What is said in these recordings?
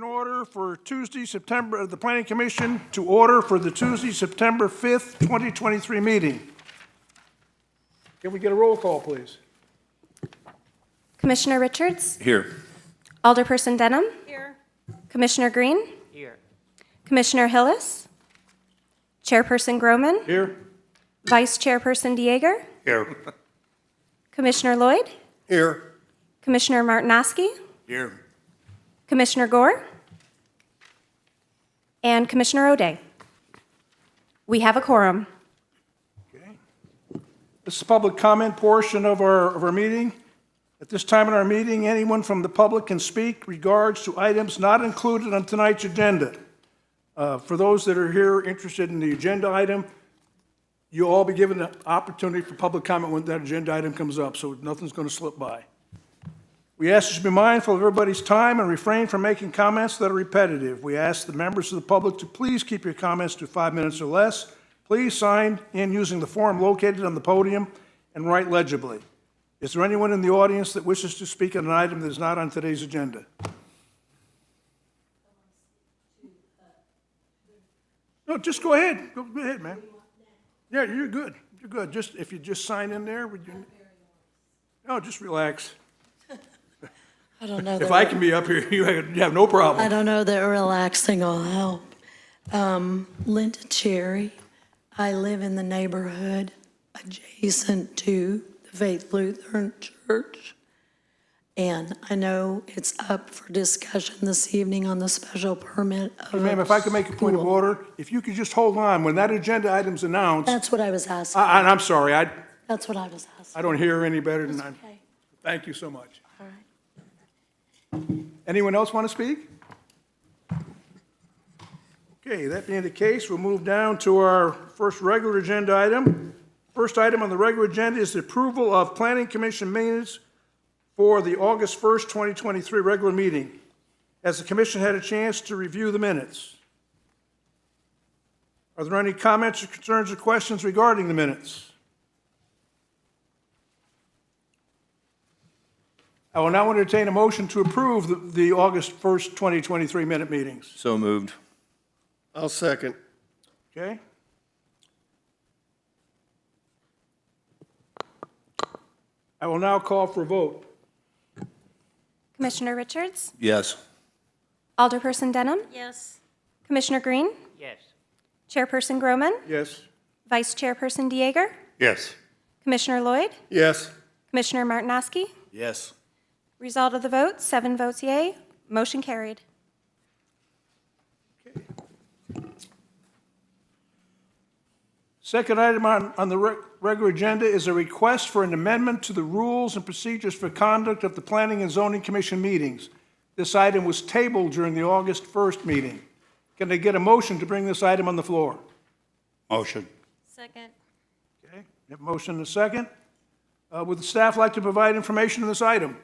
Order for Tuesday, September, the Planning Commission to order for the Tuesday, September 5th, 2023 meeting. Can we get a roll call, please? Commissioner Richards? Here. Alderperson Denham? Here. Commissioner Green? Here. Commissioner Hillis? Chairperson Groman? Here. Vice Chairperson Dieger? Here. Commissioner Lloyd? Here. Commissioner Martinoski? Here. Commissioner Gore? And Commissioner O'Day. We have a quorum. Okay. This is the public comment portion of our meeting. At this time in our meeting, anyone from the public can speak regards to items not included on tonight's agenda. For those that are here interested in the agenda item, you'll all be given the opportunity for public comment when that agenda item comes up, so nothing's going to slip by. We ask you to be mindful of everybody's time and refrain from making comments that are repetitive. We ask the members of the public to please keep your comments to 5 minutes or less. Please sign in using the form located on the podium and write legibly. Is there anyone in the audience that wishes to speak on an item that is not on today's agenda? No, just go ahead. Go ahead, man. Yeah, you're good. You're good. Just if you just sign in there, would you? No, just relax. I don't know. If I can be up here, you have no problem. I don't know that relaxing will help. Linda Cherry. I live in the neighborhood adjacent to the Faith Lutheran Church. And I know it's up for discussion this evening on the special permit of Ma'am, if I could make a point of school. order, if you could just hold on, when that agenda item's announced, That's what I was asking. and I'm sorry, That's what I was asking. I don't hear any better than I. Okay, Thank you so much. all right. Anyone else want to speak? Okay, that being the case, we'll move down to our first regular agenda item. First item on the regular agenda is the approval of Planning Commission minutes for the August 1st, 2023 regular meeting. Has the commission had a chance to review the minutes? Are there any comments or concerns or questions regarding the minutes? I will now entertain a motion to approve the August 1st, 2023 minute meetings. So moved. I'll second. Okay? I will now call for a vote. Commissioner Richards? Yes. Alderperson Denham? Yes. Commissioner Green? Yes. Chairperson Groman? Yes? Vice Chairperson Dieger? Yes. Commissioner Lloyd? Yes. Commissioner Martinoski? Yes. Result of the vote, 7 votes yea, motion carried. Second item on the regular agenda is a request for an amendment to the rules and procedures for conduct of the Planning and Zoning Commission meetings. This item was tabled during the August 1st meeting. Can I get a motion to bring this item on the floor? Motion. Second. Okay, we have a motion and a second. Would the staff like to provide information on this item?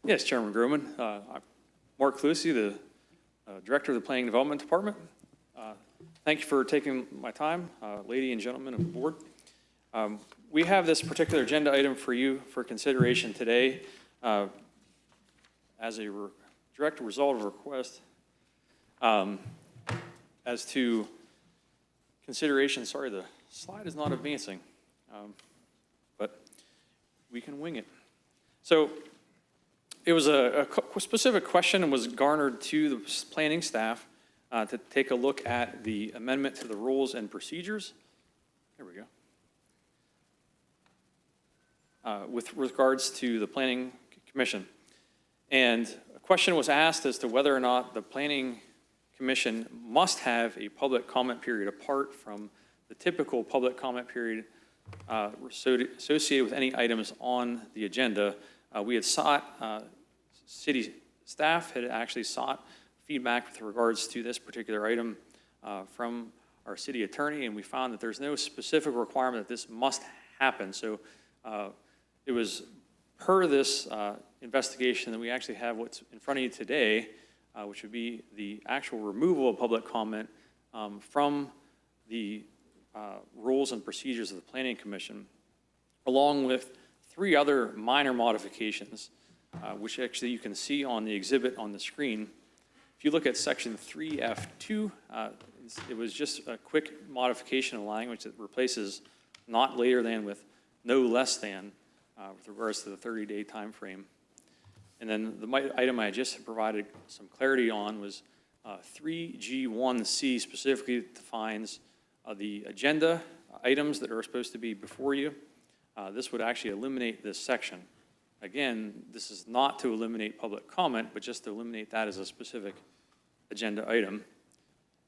Yes, Chairman Groman. I'm Mark Clusi, the Director of the Planning Development Department. Thank you for taking my time, ladies and gentlemen of the board. We have this particular agenda item for you for consideration today as a direct result of a request as to consideration. Sorry, the slide is not advancing, but we can wing it. So it was a specific question and was garnered to the planning staff to take a look at the amendment to the rules and procedures. There we go. With regards to the Planning Commission. And a question was asked as to whether or not the Planning Commission must have a public comment period apart from the typical public comment period associated with any items on the agenda. We had sought, city staff had actually sought feedback with regards to this particular item from our city attorney, and we found that there's no specific requirement that this must happen. So it was per this investigation that we actually have what's in front of you today, which would be the actual removal of public comment from the rules and procedures of the Planning Commission, along with 3 other minor modifications which actually you can see on the exhibit on the screen. If you look at section 3F2, it was just a quick modification of language that replaces not later than with no less than with regards to the 30-day time frame. And then the item I just provided some clarity on was 3G1C specifically defines the agenda items that are supposed to be before you. This would actually eliminate this section. Again, this is not to eliminate public comment, but just to eliminate that as a specific agenda item.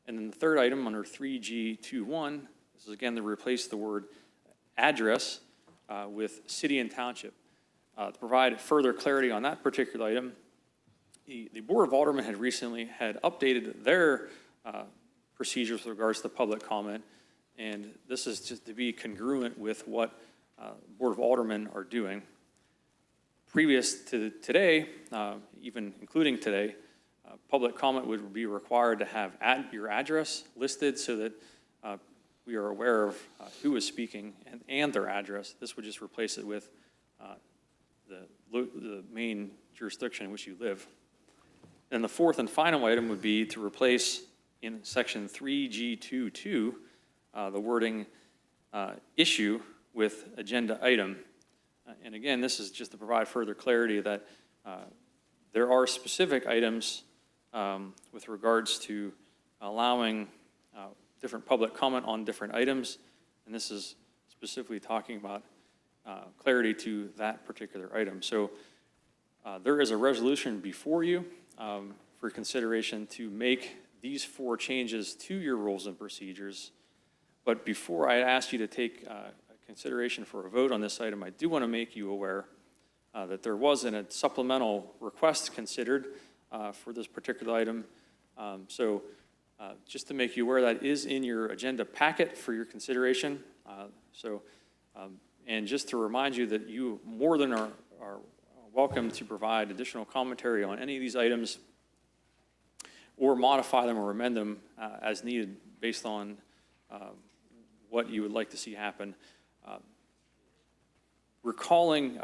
And then the third item under 3G21, this is again to replace the word address with city and township. To provide further clarity on that particular item, the Board of Aldermen had recently updated their procedures with regards to public comment, and this is just to be congruent with what Board of Aldermen are doing. Previous to today, even including today, public comment would be required to have your address listed so that we are aware of who is speaking and their address. This would just replace it with the main jurisdiction in which you live. And the fourth and final item would be to replace in section 3G22 the wording issue with agenda item. And again, this is just to provide further clarity that there are specific items with regards to allowing different public comment on different items. And this is specifically talking about clarity to that particular item. So there is a resolution before you for consideration to make these 4 changes to your rules and procedures. But before I ask you to take consideration for a vote on this item, I do want to make you aware that there was a supplemental request considered for this particular item. So just to make you aware, that is in your agenda packet for your consideration. And just to remind you that you more than are welcome to provide additional commentary on any of these items or modify them or amend them as needed based on what you would like to see happen. Recalling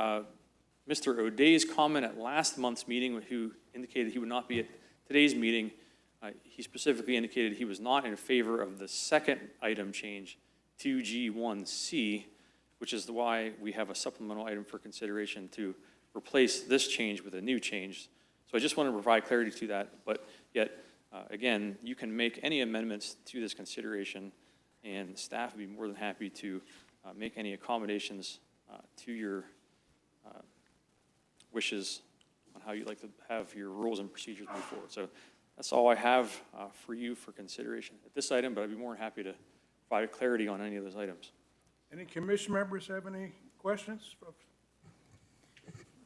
Mr. O'Day's comment at last month's meeting, who indicated he would not be at today's meeting, he specifically indicated he was not in favor of the second item change, 2G1C, which is why we have a supplemental item for consideration to replace this change with a new change. So I just want to provide clarity to that, but yet, again, you can make any amendments to this consideration, and staff would be more than happy to make any accommodations to your wishes on how you'd like to have your rules and procedures move forward. So that's all I have for you for consideration at this item, but I'd be more than happy to provide clarity on any of those items. Any commission members have any questions?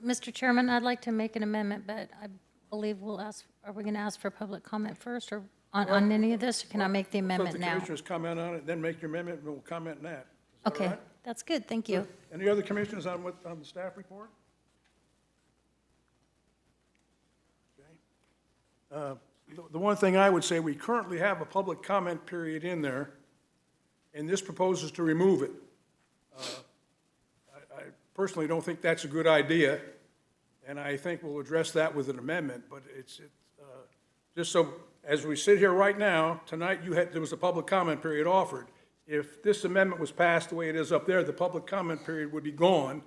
Mr. Chairman, I'd like to make an amendment, but I believe we'll ask, are we going to ask for public comment first or on any of this? Or can I make the amendment Let now? the commissioners comment on it, then make your amendment, and we'll comment on that. Is that Okay, all right? that's good, thank you. Any other commissioners on the staff report? Okay. The one thing I would say, we currently have a public comment period in there, and this proposes to remove it. I personally don't think that's a good idea, and I think we'll address that with an amendment, but it's just so, as we sit here right now, tonight there was a public comment period offered. If this amendment was passed the way it is up there, the public comment period would be gone,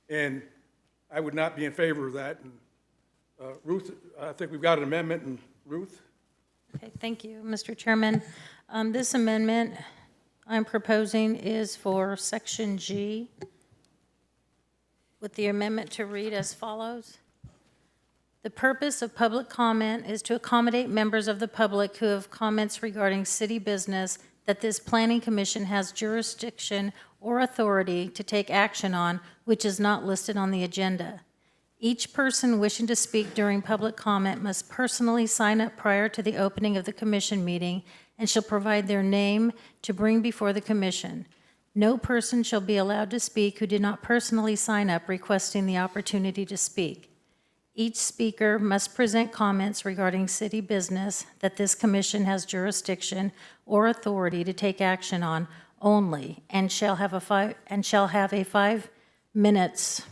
and I would not be in favor of that. And Ruth, I think we've got an amendment, and Ruth? Okay, thank you, Mr. Chairman. This amendment I'm proposing is for Section G, with the amendment to read as follows. The purpose of public comment is to accommodate members of the public who have comments regarding city business that this planning commission has jurisdiction or authority to take action on, which is not listed on the agenda. Each person wishing to speak during public comment must personally sign up prior to the opening of the commission meeting and shall provide their name to bring before the commission. No person shall be allowed to speak who did not personally sign up requesting the opportunity to speak. Each speaker must present comments regarding city business that this commission has jurisdiction or authority to take action on only, and shall have a 5 minutes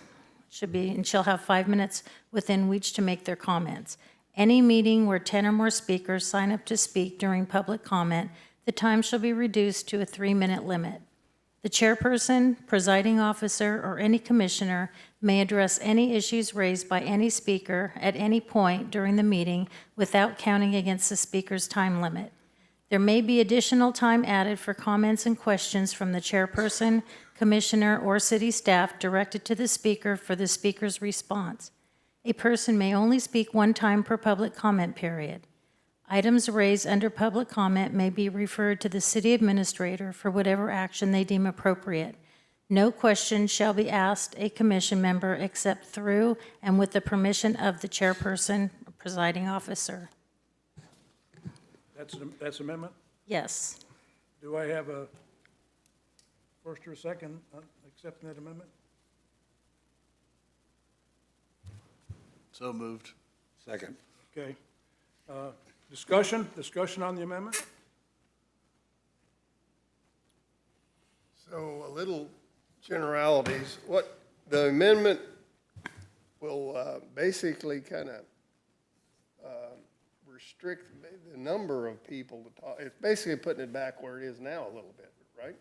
and shall have 5 minutes within which to make their comments. Any meeting where 10 or more speakers sign up to speak during public comment, the time shall be reduced to a 3-minute limit. The chairperson, presiding officer, or any commissioner may address any issues raised by any speaker at any point during the meeting without counting against the speaker's time limit. There may be additional time added for comments and questions from the chairperson, commissioner, or city staff directed to the speaker for the speaker's response. A person may only speak one time per public comment period. Items raised under public comment may be referred to the city administrator for whatever action they deem appropriate. No question shall be asked a commission member except through and with the permission of the chairperson or presiding officer. That's amendment? Yes. Do I have a first or a second on accepting that amendment? So moved. Second. Okay. Discussion on the amendment? So a little generalities. What, the amendment will basically kind of restrict the number of people to talk. It's basically putting it back where it is now a little bit, right?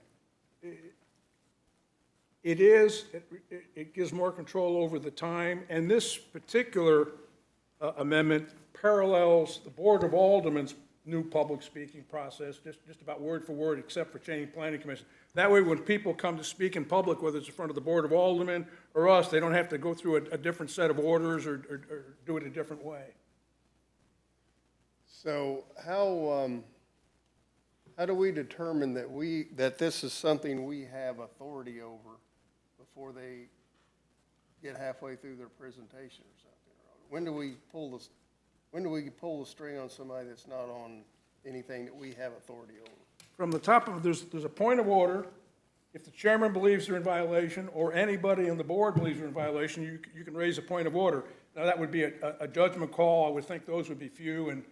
It is, it gives more control over the time, and this particular amendment parallels the Board of Aldermen's new public speaking process, just about word for word, except for changing planning commission. That way, when people come to speak in public, whether it's in front of the Board of Aldermen or us, they don't have to go through a different set of orders or do it a different way. So how do we determine that this is something we have authority over before they get halfway through their presentation or something? When do we pull the string on somebody that's not on anything that we have authority over? From the top of, there's a point of order. If the chairman believes they're in violation, or anybody on the board believes they're in violation, you can raise a point of order. Now, that would be a judgment call. I would think those would be few and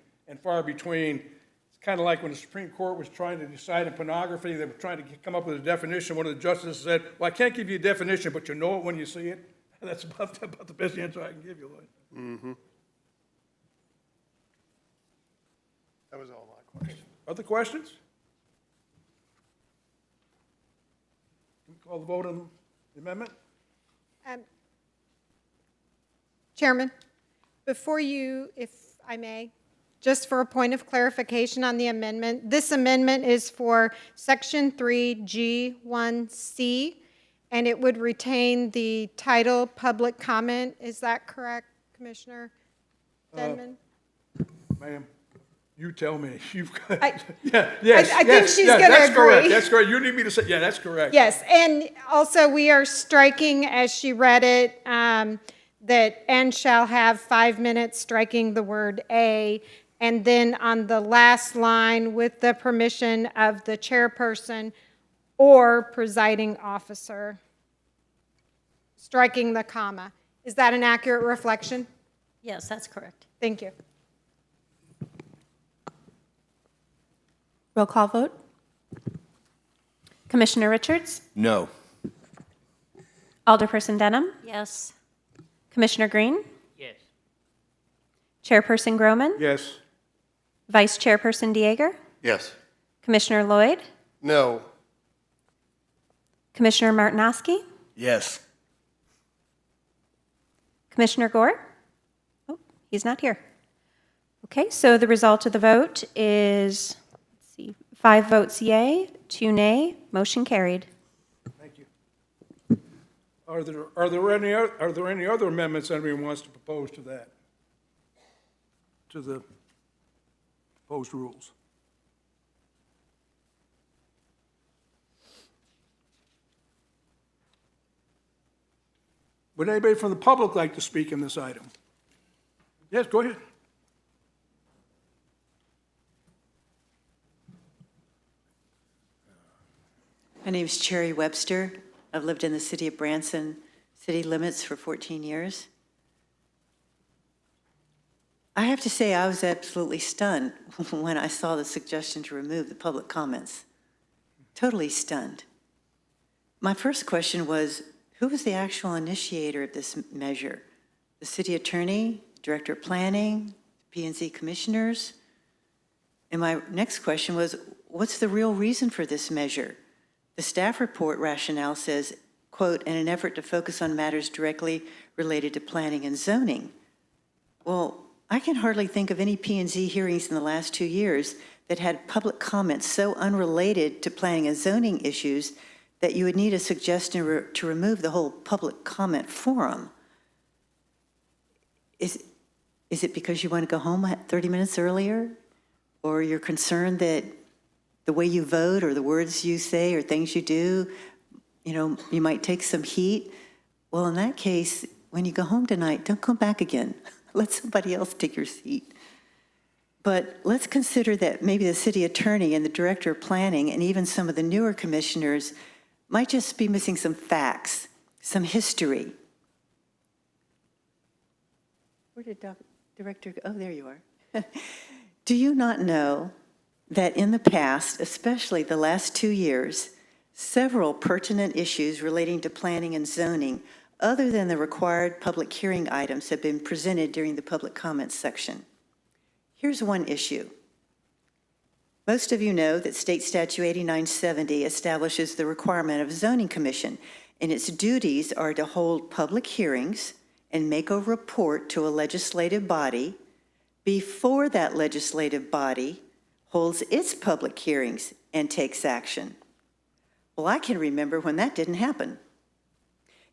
far between. It's kind of like when the Supreme Court was trying to decide in pornography, they were trying to come up with a definition. One of the justices said, well, I can't give you a definition, but you know it when you see it. That's about the best answer I can give you, Lloyd. Mm-hmm. That was all my question. Other questions? Can we call the vote on the amendment? Chairman, before you, if I may, just for a point of clarification on the amendment, this amendment is for Section 3G1C, and it would retain the title public comment. Is that correct, Commissioner Denman? Ma'am, you tell me. You've got, I yes, think she's gonna that's correct. agree. That's correct. You need me to say, yeah, that's correct. Yes, and also we are striking, as she read it, that "and shall have 5 minutes," striking the word "a," and then on the last line, with the permission of the chairperson or presiding officer, striking the comma. Is that an accurate reflection? Yes, that's correct. Thank you. Roll call vote. Commissioner Richards? No. Alderperson Denham? Yes. Commissioner Green? Yes. Chairperson Groman? Yes. Vice Chairperson Dieger? Yes. Commissioner Lloyd? No. Commissioner Martinoski? Yes. Commissioner Gore? Oh, he's not here. Okay, so the result of the vote is, let's see, 5 votes yea, 2 nay, motion carried. Thank you. Are there any other amendments anyone wants to propose to that? To the proposed rules? Would anybody from the public like to speak in this item? Yes, go ahead. My name is Cherry Webster. I've lived in the city of Branson city limits for 14 years. I have to say I was absolutely stunned when I saw the suggestion to remove the public comments. Totally stunned. My first question was, who was the actual initiator of this measure? The city attorney, director of planning, P&Z commissioners? And my next question was, what's the real reason for this measure? The staff report rationale says, quote, in an effort to focus on matters directly related to planning and zoning. Well, I can hardly think of any P&Z hearings in the last 2 years that had public comments so unrelated to planning and zoning issues that you would need a suggestion to remove the whole public comment forum. Is it because you want to go home 30 minutes earlier? Or you're concerned that the way you vote or the words you say or things you do, you might take some heat? Well, in that case, when you go home tonight, don't come back again. Let somebody else take your seat. But let's consider that maybe the city attorney and the director of planning and even some of the newer commissioners might just be missing some facts, some history. Where did director go? Oh, there you are. Do you not know that in the past, especially the last 2 years, several pertinent issues relating to planning and zoning, other than the required public hearing items, have been presented during the public comments section? Here's one issue. Most of you know that State Statute 8970 establishes the requirement of a zoning commission, and its duties are to hold public hearings and make a report to a legislative body before that legislative body holds its public hearings and takes action. Well, I can remember when that didn't happen.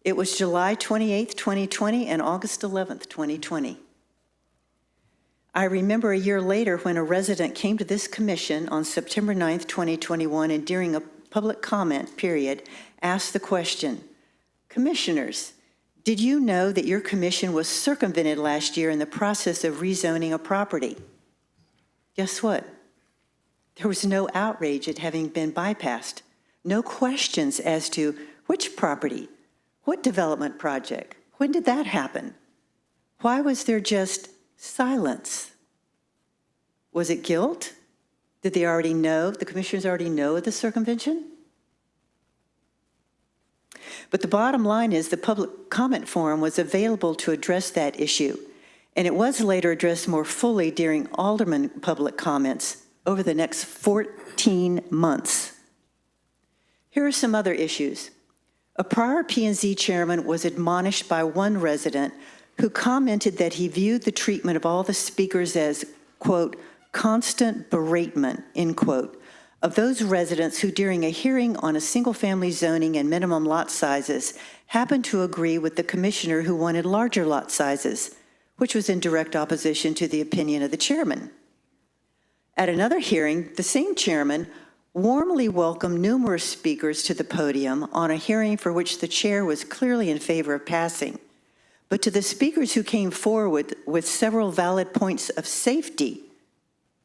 It was July 28th, 2020 and August 11th, 2020. I remember a year later when a resident came to this commission on September 9th, 2021, and during a public comment period, asked the question, "Commissioners, did you know that your commission was circumvented last year in the process of rezoning a property?" Guess what? There was no outrage at having been bypassed. No questions as to which property, what development project, when did that happen? Why was there just silence? Was it guilt? Did they already know, the commissioners already know of the circumvention? But the bottom line is the public comment forum was available to address that issue, and it was later addressed more fully during alderman public comments over the next 14 months. Here are some other issues. A prior P&Z chairman was admonished by one resident who commented that he viewed the treatment of all the speakers as, quote, constant beratement, end quote, of those residents who during a hearing on a single-family zoning and minimum lot sizes happened to agree with the commissioner who wanted larger lot sizes, which was in direct opposition to the opinion of the chairman. At another hearing, the same chairman warmly welcomed numerous speakers to the podium on a hearing for which the chair was clearly in favor of passing. But to the speakers who came forward with several valid points of safety,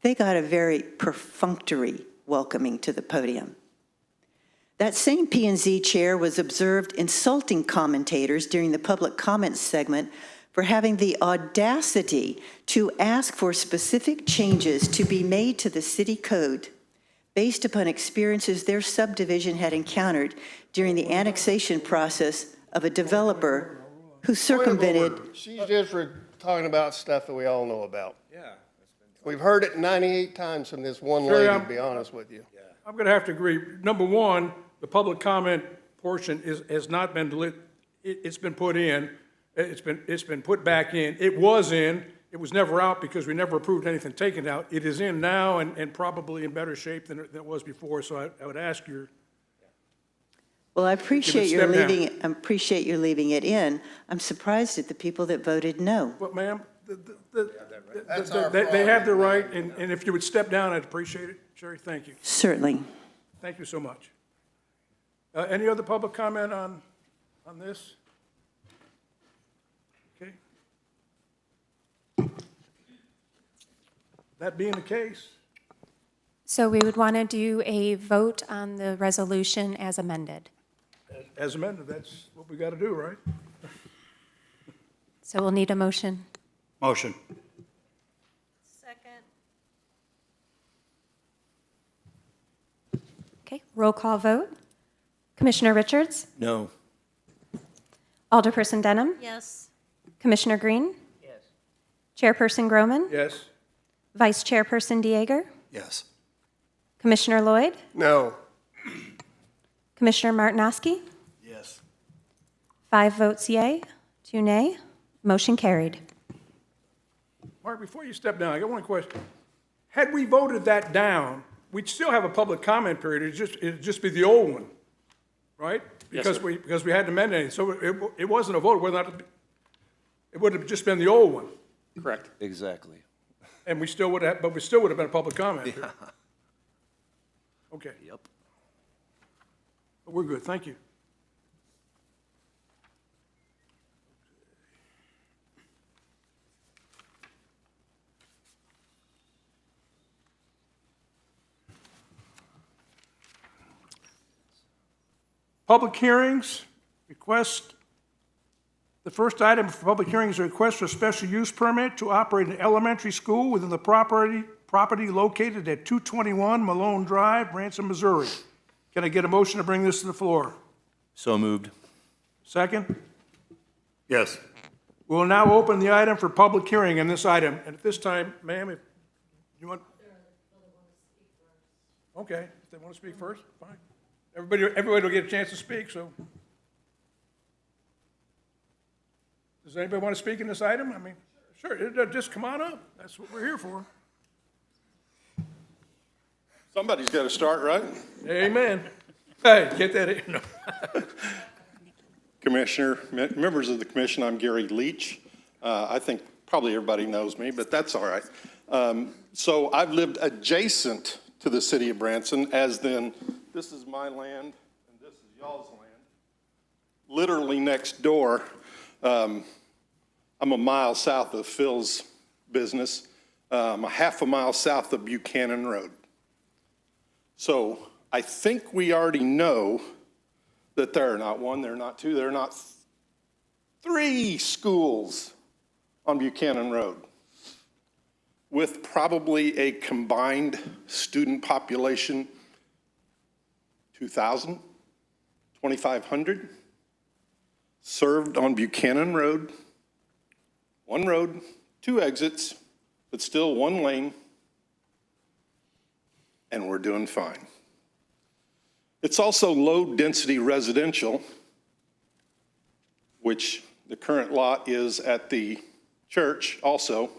they got a very perfunctory welcoming to the podium. That same P&Z chair was observed insulting commentators during the public comments segment for having the audacity to ask for specific changes to be made to the city code based upon experiences their subdivision had encountered during the annexation process of a developer who circumvented. She's just talking about stuff that we all know about. Yeah. We've heard it 98 times from this one lady, to be honest with you. I'm going to have to agree. Number one, the public comment portion has not been it's been put in. It's been put back in. It was in. It was never out because we never approved anything taken out. It is in now and probably in better shape than it was before. So I would ask your. Well, I appreciate your leaving it in. I'm surprised at the people that voted no. But ma'am, they have the right, and if you would step down, I'd appreciate it. Sherry, thank you. Certainly. Thank you so much. Any other public comment on this? Okay. That being the case, So we would want to do a vote on the resolution as amended. as amended, that's what we got to do, right? So we'll need a motion. Motion. Second. Okay, roll call vote. Commissioner Richards? No. Alderperson Denham? Yes. Commissioner Green? Yes. Chairperson Groman? Yes. Vice Chairperson Dieger? Yes. Commissioner Lloyd? No. Commissioner Martinoski? Yes. 5 votes yea, 2 nay. Motion carried. Mark, before you step down, I got one question. Had we voted that down, we'd still have a public comment period. It'd just be the old one, right? Yes, Because sir. because we hadn't amended anything. So it wasn't a vote, it would have just been the old one. Correct. Exactly. And we still would have, but we still would have been a public comment period. Okay. Yep. But we're good, thank you. Public hearings, request, the first item for public hearing is a request for a special use permit to operate an elementary school within the property located at 221 Malone Drive, Branson, Missouri. Can I get a motion to bring this to the floor? So moved. Second? Yes. We'll now open the item for public hearing on this item. And at this time, ma'am, if you want. Okay, if they want to speak first, fine. Everybody will get a chance to speak, so. Does anybody want to speak in this item? I mean, sure, just come on up. That's what we're here for. Somebody's got to start, right? Amen. Hey, get that in. No. Commissioner, members of the commission, I'm Gary Leach. I think probably everybody knows me, but that's all right. So I've lived adjacent to the city of Branson, as then this is my land and this is y'all's land. Literally next door, I'm a mile south of Phil's business, a half a mile south of Buchanan Road. So I think we already know that there are not one, there are not two, there are not 3 schools on Buchanan Road with probably a combined student population, 2,000, 2,500, served on Buchanan Road, 1 road, 2 exits, but still 1 lane, and we're doing fine. It's also low-density residential, which the current lot is at the church also.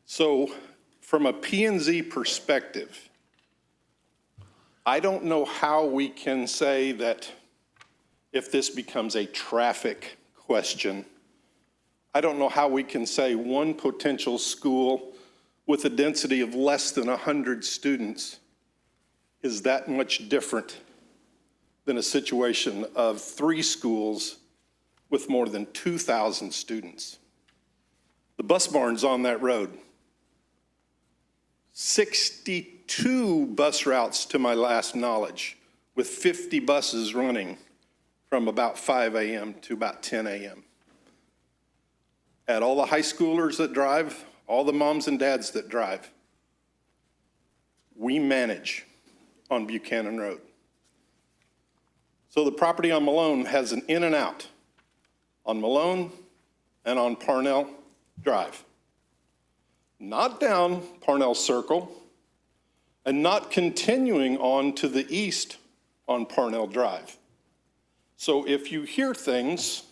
So from a P&Z perspective, I don't know how we can say that if this becomes a traffic question, I don't know how we can say one potential school with a density of less than 100 students is that much different than a situation of 3 schools with more than 2,000 students. The bus barn's on that road. 62 bus routes to my last knowledge, with 50 buses running from about 5 a.m. to about 10 a.m. At all the high schoolers that drive, all the moms and dads that drive, we manage on Buchanan Road. So the property on Malone has an in and out on Malone and on Parnell Drive. Not down Parnell Circle and not continuing on to the east on Parnell Drive. So if you hear things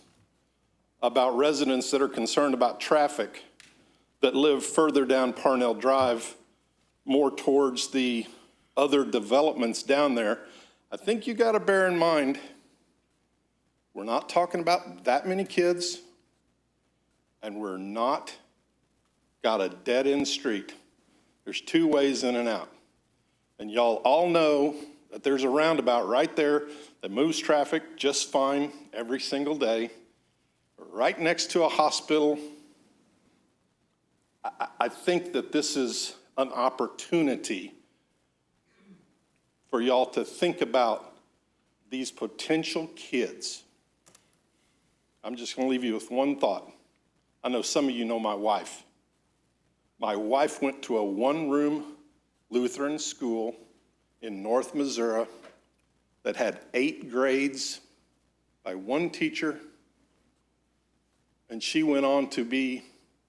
about residents that are concerned about traffic that live further down Parnell Drive, more towards the other developments down there, I think you got to bear in mind, we're not talking about that many kids, and we're not got a dead-end street. There's 2 ways in and out. And y'all all know that there's a roundabout right there that moves traffic just fine every single day, right next to a hospital. I think that this is an opportunity for y'all to think about these potential kids. I'm just going to leave you with one thought. I know some of you know my wife. My wife went to a 1-room Lutheran school in North Missouri that had 8 grades by 1 teacher and she went on to be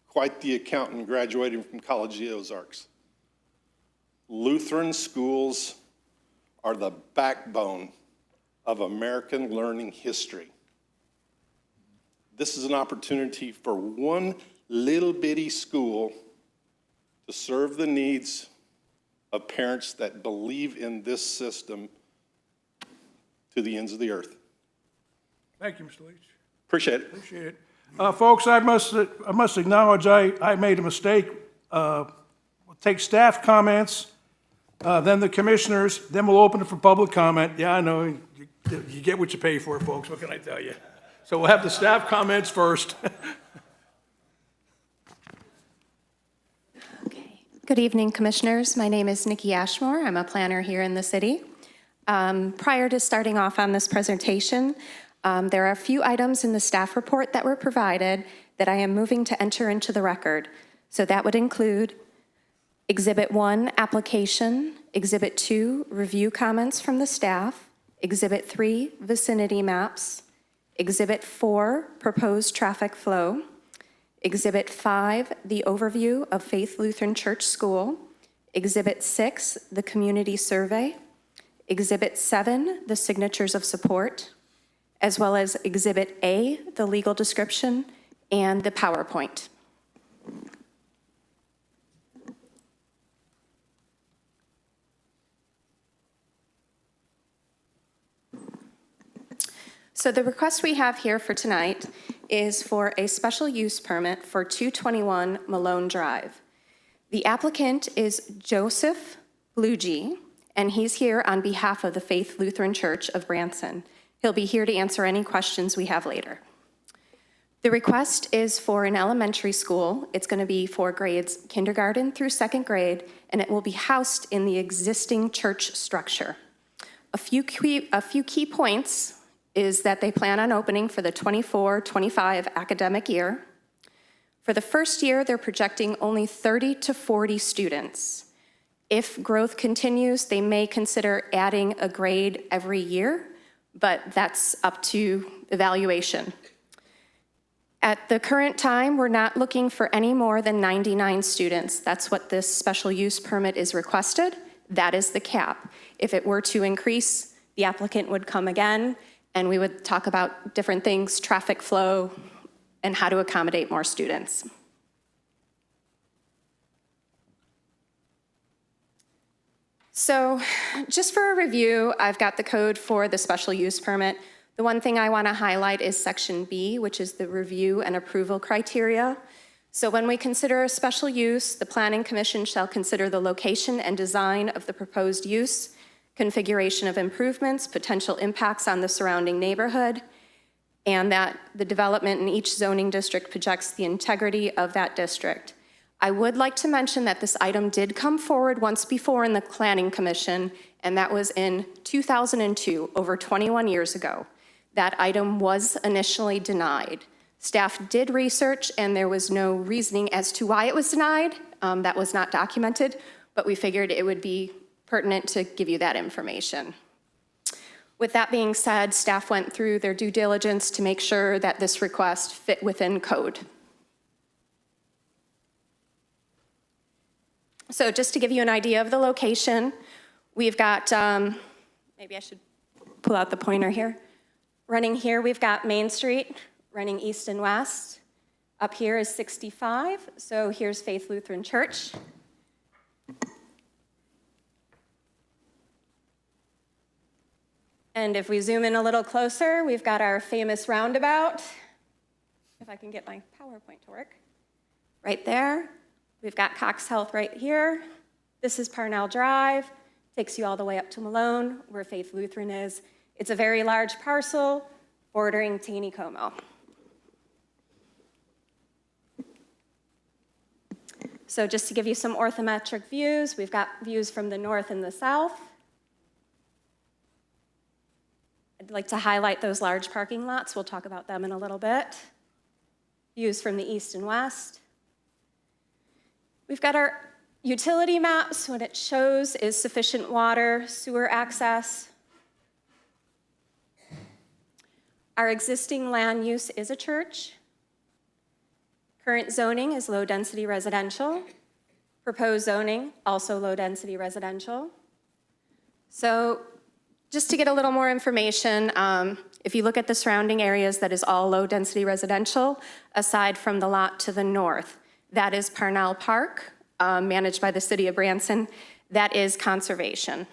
quite the accountant graduating from College of the Ozarks. Lutheran schools are the backbone of American learning history. This is an opportunity for one little bitty school to serve the needs of parents that believe in this system to the ends of the earth. Thank you, Mr. Leach. Appreciate it. Appreciate it. Folks, I must acknowledge I made a mistake. We'll take staff comments, then the commissioners, then we'll open it for public comment. Yeah, I know, you get what you pay for, folks, what can I tell you? So we'll have the staff comments first. Good evening, Commissioners. My name is Nikki Ashmore. I'm a planner here in the city. Prior to starting off on this presentation, there are a few items in the staff report that were provided that I am moving to enter into the record. So that would include Exhibit 1, application, Exhibit 2, review comments from the staff, Exhibit 3, vicinity maps, Exhibit 4, proposed traffic flow, Exhibit 5, the overview of Faith Lutheran Church School, Exhibit 6, the community survey, Exhibit 7, the signatures of support, as well as Exhibit A, the legal description, and the PowerPoint. So the request we have here for tonight is for a special use permit for 221 Malone Drive. The applicant is Joseph Blugie, and he's here on behalf of the Faith Lutheran Church of Branson. He'll be here to answer any questions we have later. The request is for an elementary school. It's going to be for grades kindergarten through second grade, and it will be housed in the existing church structure. A few key points is that they plan on opening for the 24-25 academic year. For the first year, they're projecting only 30 to 40 students. If growth continues, they may consider adding a grade every year, but that's up to evaluation. At the current time, we're not looking for any more than 99 students. That's what this special use permit is requested. That is the cap. If it were to increase, the applicant would come again, and we would talk about different things, traffic flow, and how to accommodate more students. So just for a review, I've got the code for the special use permit. The one thing I want to highlight is Section B, which is the review and approval criteria. So when we consider a special use, the Planning Commission shall consider the location and design of the proposed use, configuration of improvements, potential impacts on the surrounding neighborhood, and that the development in each zoning district projects the integrity of that district. I would like to mention that this item did come forward once before in the Planning Commission, and that was in 2002, over 21 years ago. That item was initially denied. Staff did research, and there was no reasoning as to why it was denied. That was not documented, but we figured it would be pertinent to give you that information. With that being said, staff went through their due diligence to make sure that this request fit within code. So just to give you an idea of the location, we've got, maybe I should pull out the pointer here. Running here, we've got Main Street, running east and west. Up here is 65, so here's Faith Lutheran Church. And if we zoom in a little closer, we've got our famous roundabout. If I can get my PowerPoint to work. Right there. We've got Cox Health right here. This is Parnell Drive. Takes you all the way up to Malone, where Faith Lutheran is. It's a very large parcel bordering Taney-Como. So just to give you some orthometric views, we've got views from the north and the south. I'd like to highlight those large parking lots. We'll talk about them in a little bit. Views from the east and west. We've got our utility maps. What it shows is sufficient water, sewer access. Our existing land use is a church. Current zoning is low-density residential. Proposed zoning, also low-density residential. So just to get a little more information, if you look at the surrounding areas, that is all low-density residential, aside from the lot to the north. That is Parnell Park, managed by the city of Branson. That is conservation.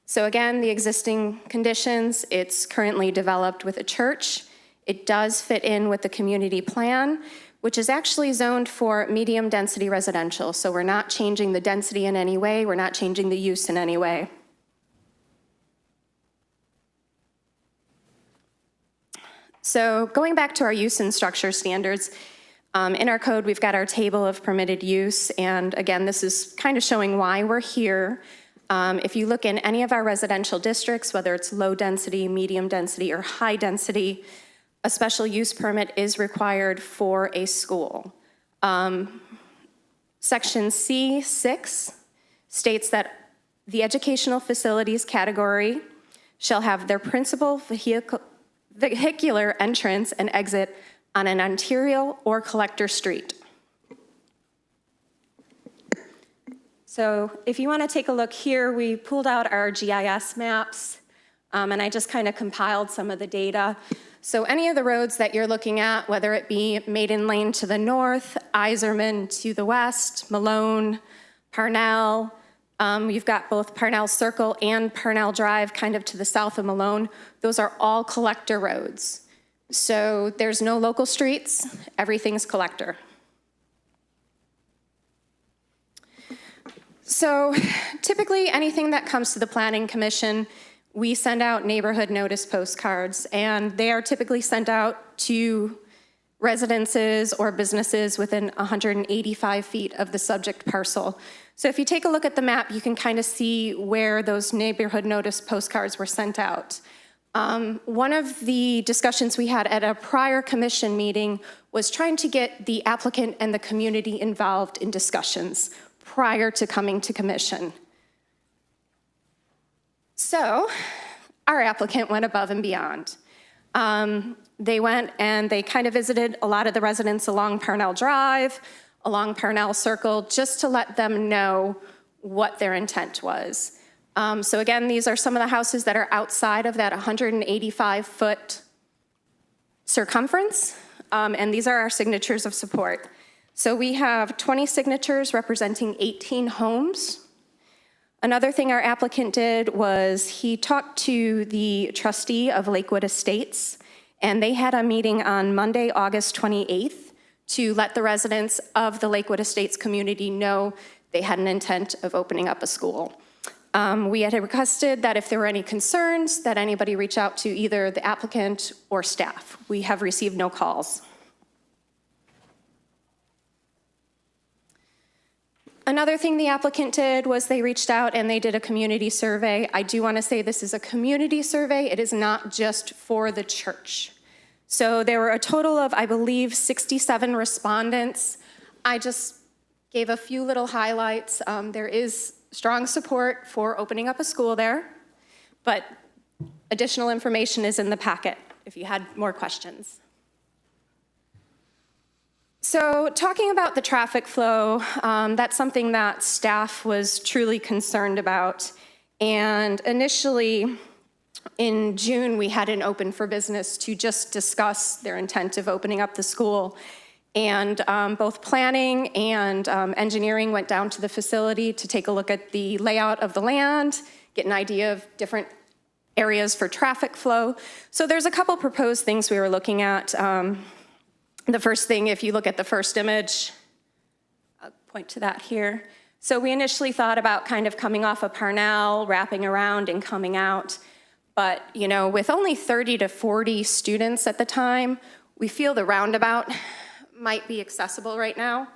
So again, the existing conditions, it's currently developed with a church. It does fit in with the community plan, which is actually zoned for medium-density residential. So we're not changing the density in any way. We're not changing the use in any way. So going back to our use and structure standards, in our code, we've got our table of permitted use. And again, this is kind of showing why we're here. If you look in any of our residential districts, whether it's low density, medium density, or high density, a special use permit is required for a school. Section C6 states that the educational facilities category shall have their principal vehicular entrance and exit on an arterial or collector street. So if you want to take a look here, we pulled out our GIS maps, and I just kind of compiled some of the data. So any of the roads that you're looking at, whether it be Maiden Lane to the north, Iserman to the west, Malone, Parnell, you've got both Parnell Circle and Parnell Drive kind of to the south of Malone. Those are all collector roads. So there's no local streets, everything's collector. So typically anything that comes to the Planning Commission, we send out neighborhood notice postcards, and they are typically sent out to residences or businesses within 185 feet of the subject parcel. So if you take a look at the map, you can kind of see where those neighborhood notice postcards were sent out. One of the discussions we had at a prior commission meeting was trying to get the applicant and the community involved in discussions prior to coming to commission. So our applicant went above and beyond. They went and they kind of visited a lot of the residents along Parnell Drive, along Parnell Circle, just to let them know what their intent was. So again, these are some of the houses that are outside of that 185-foot circumference, and these are our signatures of support. So we have 20 signatures representing 18 homes. Another thing our applicant did was he talked to the trustee of Lakewood Estates, and they had a meeting on Monday, August 28th, to let the residents of the Lakewood Estates community know they had an intent of opening up a school. We had requested that if there were any concerns, that anybody reach out to either the applicant or staff. We have received no calls. Another thing the applicant did was they reached out and they did a community survey. I do want to say this is a community survey. It is not just for the church. So there were a total of, I believe, 67 respondents. I just gave a few little highlights. There is strong support for opening up a school there, but additional information is in the packet if you had more questions. So talking about the traffic flow, that's something that staff was truly concerned about. And initially, in June, we had an open for business to just discuss their intent of opening up the school. And both planning and engineering went down to the facility to take a look at the layout of the land, get an idea of different areas for traffic flow. So there's a couple proposed things we were looking at. The first thing, if you look at the first image, I'll point to that here. So we initially thought about kind of coming off of Parnell, wrapping around and coming out. But, you know, with only 30 to 40 students at the time, we feel the roundabout might be accessible right now.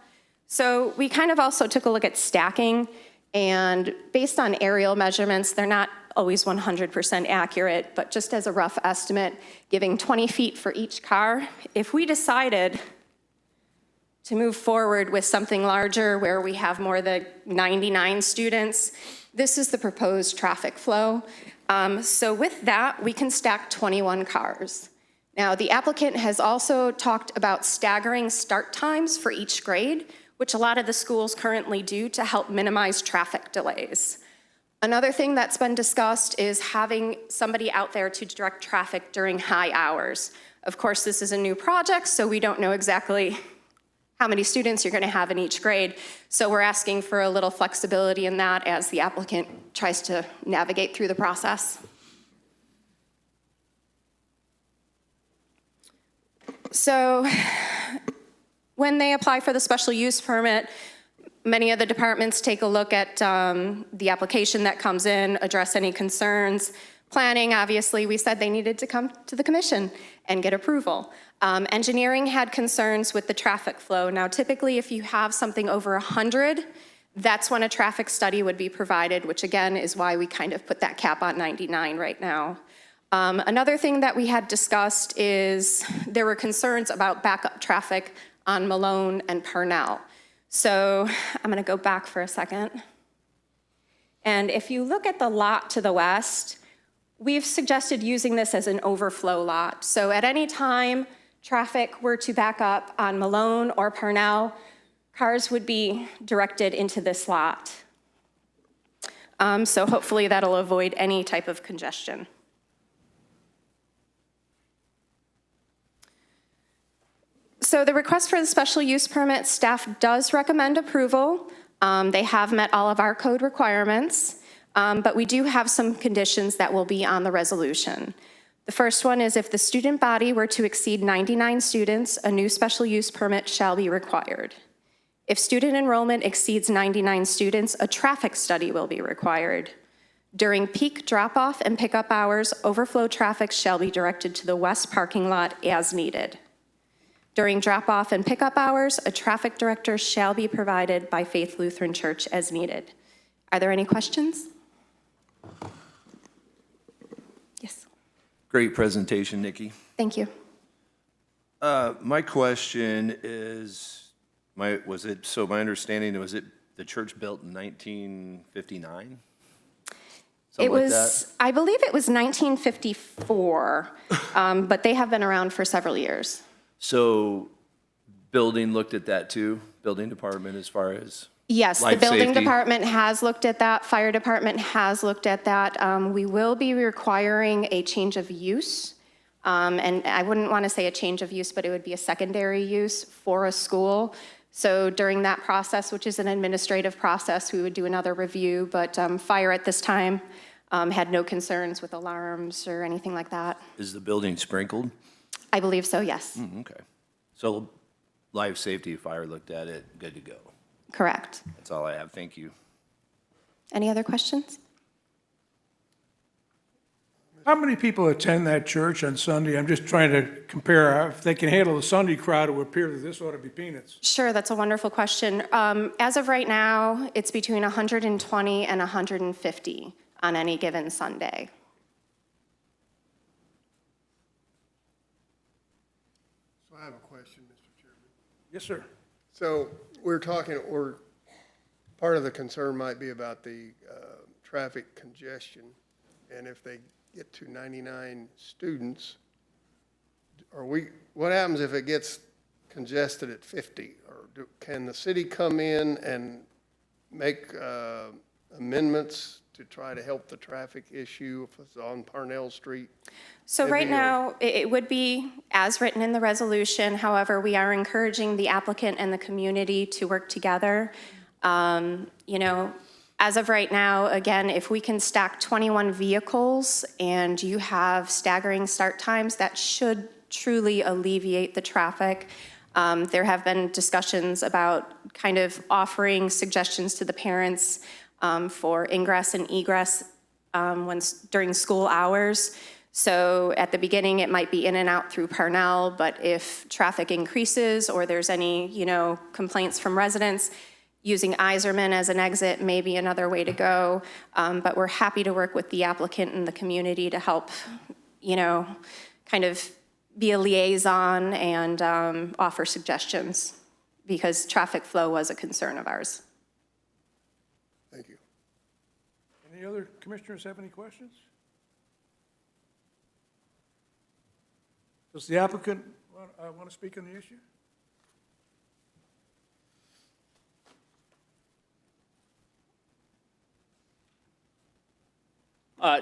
So we kind of also took a look at stacking, and based on aerial measurements, they're not always 100% accurate, but just as a rough estimate, giving 20 feet for each car. If we decided To move forward with something larger where we have more than 99 students, this is the proposed traffic flow. So with that, we can stack 21 cars. Now, the applicant has also talked about staggering start times for each grade, which a lot of the schools currently do to help minimize traffic delays. Another thing that's been discussed is having somebody out there to direct traffic during high hours. Of course, this is a new project, so we don't know exactly how many students you're going to have in each grade. So we're asking for a little flexibility in that as the applicant tries to navigate through the process. So when they apply for the special use permit, many of the departments take a look at the application that comes in, address any concerns. Planning, obviously, we said they needed to come to the commission and get approval. Engineering had concerns with the traffic flow. Now, typically, if you have something over 100, that's when a traffic study would be provided, which again is why we kind of put that cap on 99 right now. Another thing that we had discussed is there were concerns about backup traffic on Malone and Parnell. So I'm going to go back for a second. And if you look at the lot to the west, we've suggested using this as an overflow lot. So at any time traffic were to back up on Malone or Parnell, cars would be directed into this lot. So hopefully that'll avoid any type of congestion. So the request for the special use permit, staff does recommend approval. They have met all of our code requirements, but we do have some conditions that will be on the resolution. The first one is if the student body were to exceed 99 students, a new special use permit shall be required. If student enrollment exceeds 99 students, a traffic study will be required. During peak drop-off and pickup hours, overflow traffic shall be directed to the west parking lot as needed. During drop-off and pickup hours, a traffic director shall be provided by Faith Lutheran Church as needed. Are there any questions? Yes. Great presentation, Nikki. Thank you. My question is, my understanding was it the church built in 1959? It was, I believe it was 1954, but they have been around for several years. So building looked at that too, building department as far as Yes, the life building safety? department has looked at that, fire department has looked at that. We will be requiring a change of use. And I wouldn't want to say a change of use, but it would be a secondary use for a school. So during that process, which is an administrative process, we would do another review, but fire at this time had no concerns with alarms or anything like that. Is the building sprinkled? I believe so, yes. Okay. So life safety, fire looked at it, good to go. Correct. That's all I have. Thank you. Any other questions? How many people attend that church on Sunday? I'm just trying to compare. If they can handle the Sunday crowd, it would appear that this ought to be peanuts. Sure, that's a wonderful question. As of right now, it's between 120 and 150 on any given Sunday. So I have a question, Mr. Chairman. Yes, sir. So part of the concern might be about the traffic congestion. And if they get to 99 students, what happens if it gets congested at 50? Or can the city come in and make amendments to try to help the traffic issue if it's on Parnell Street? So right now, it would be as written in the resolution. However, we are encouraging the applicant and the community to work together. You know, as of right now, again, if we can stack 21 vehicles and you have staggering start times, that should truly alleviate the traffic. There have been discussions about kind of offering suggestions to the parents for ingress and egress during school hours. So at the beginning, it might be in and out through Parnell, but if traffic increases or there's any, complaints from residents, using Iserman as an exit may be another way to go. But we're happy to work with the applicant and the community to help, kind of be a liaison and offer suggestions. because traffic flow was a concern of ours. Thank you. Any other commissioners have any questions? Does the applicant want to speak on the issue?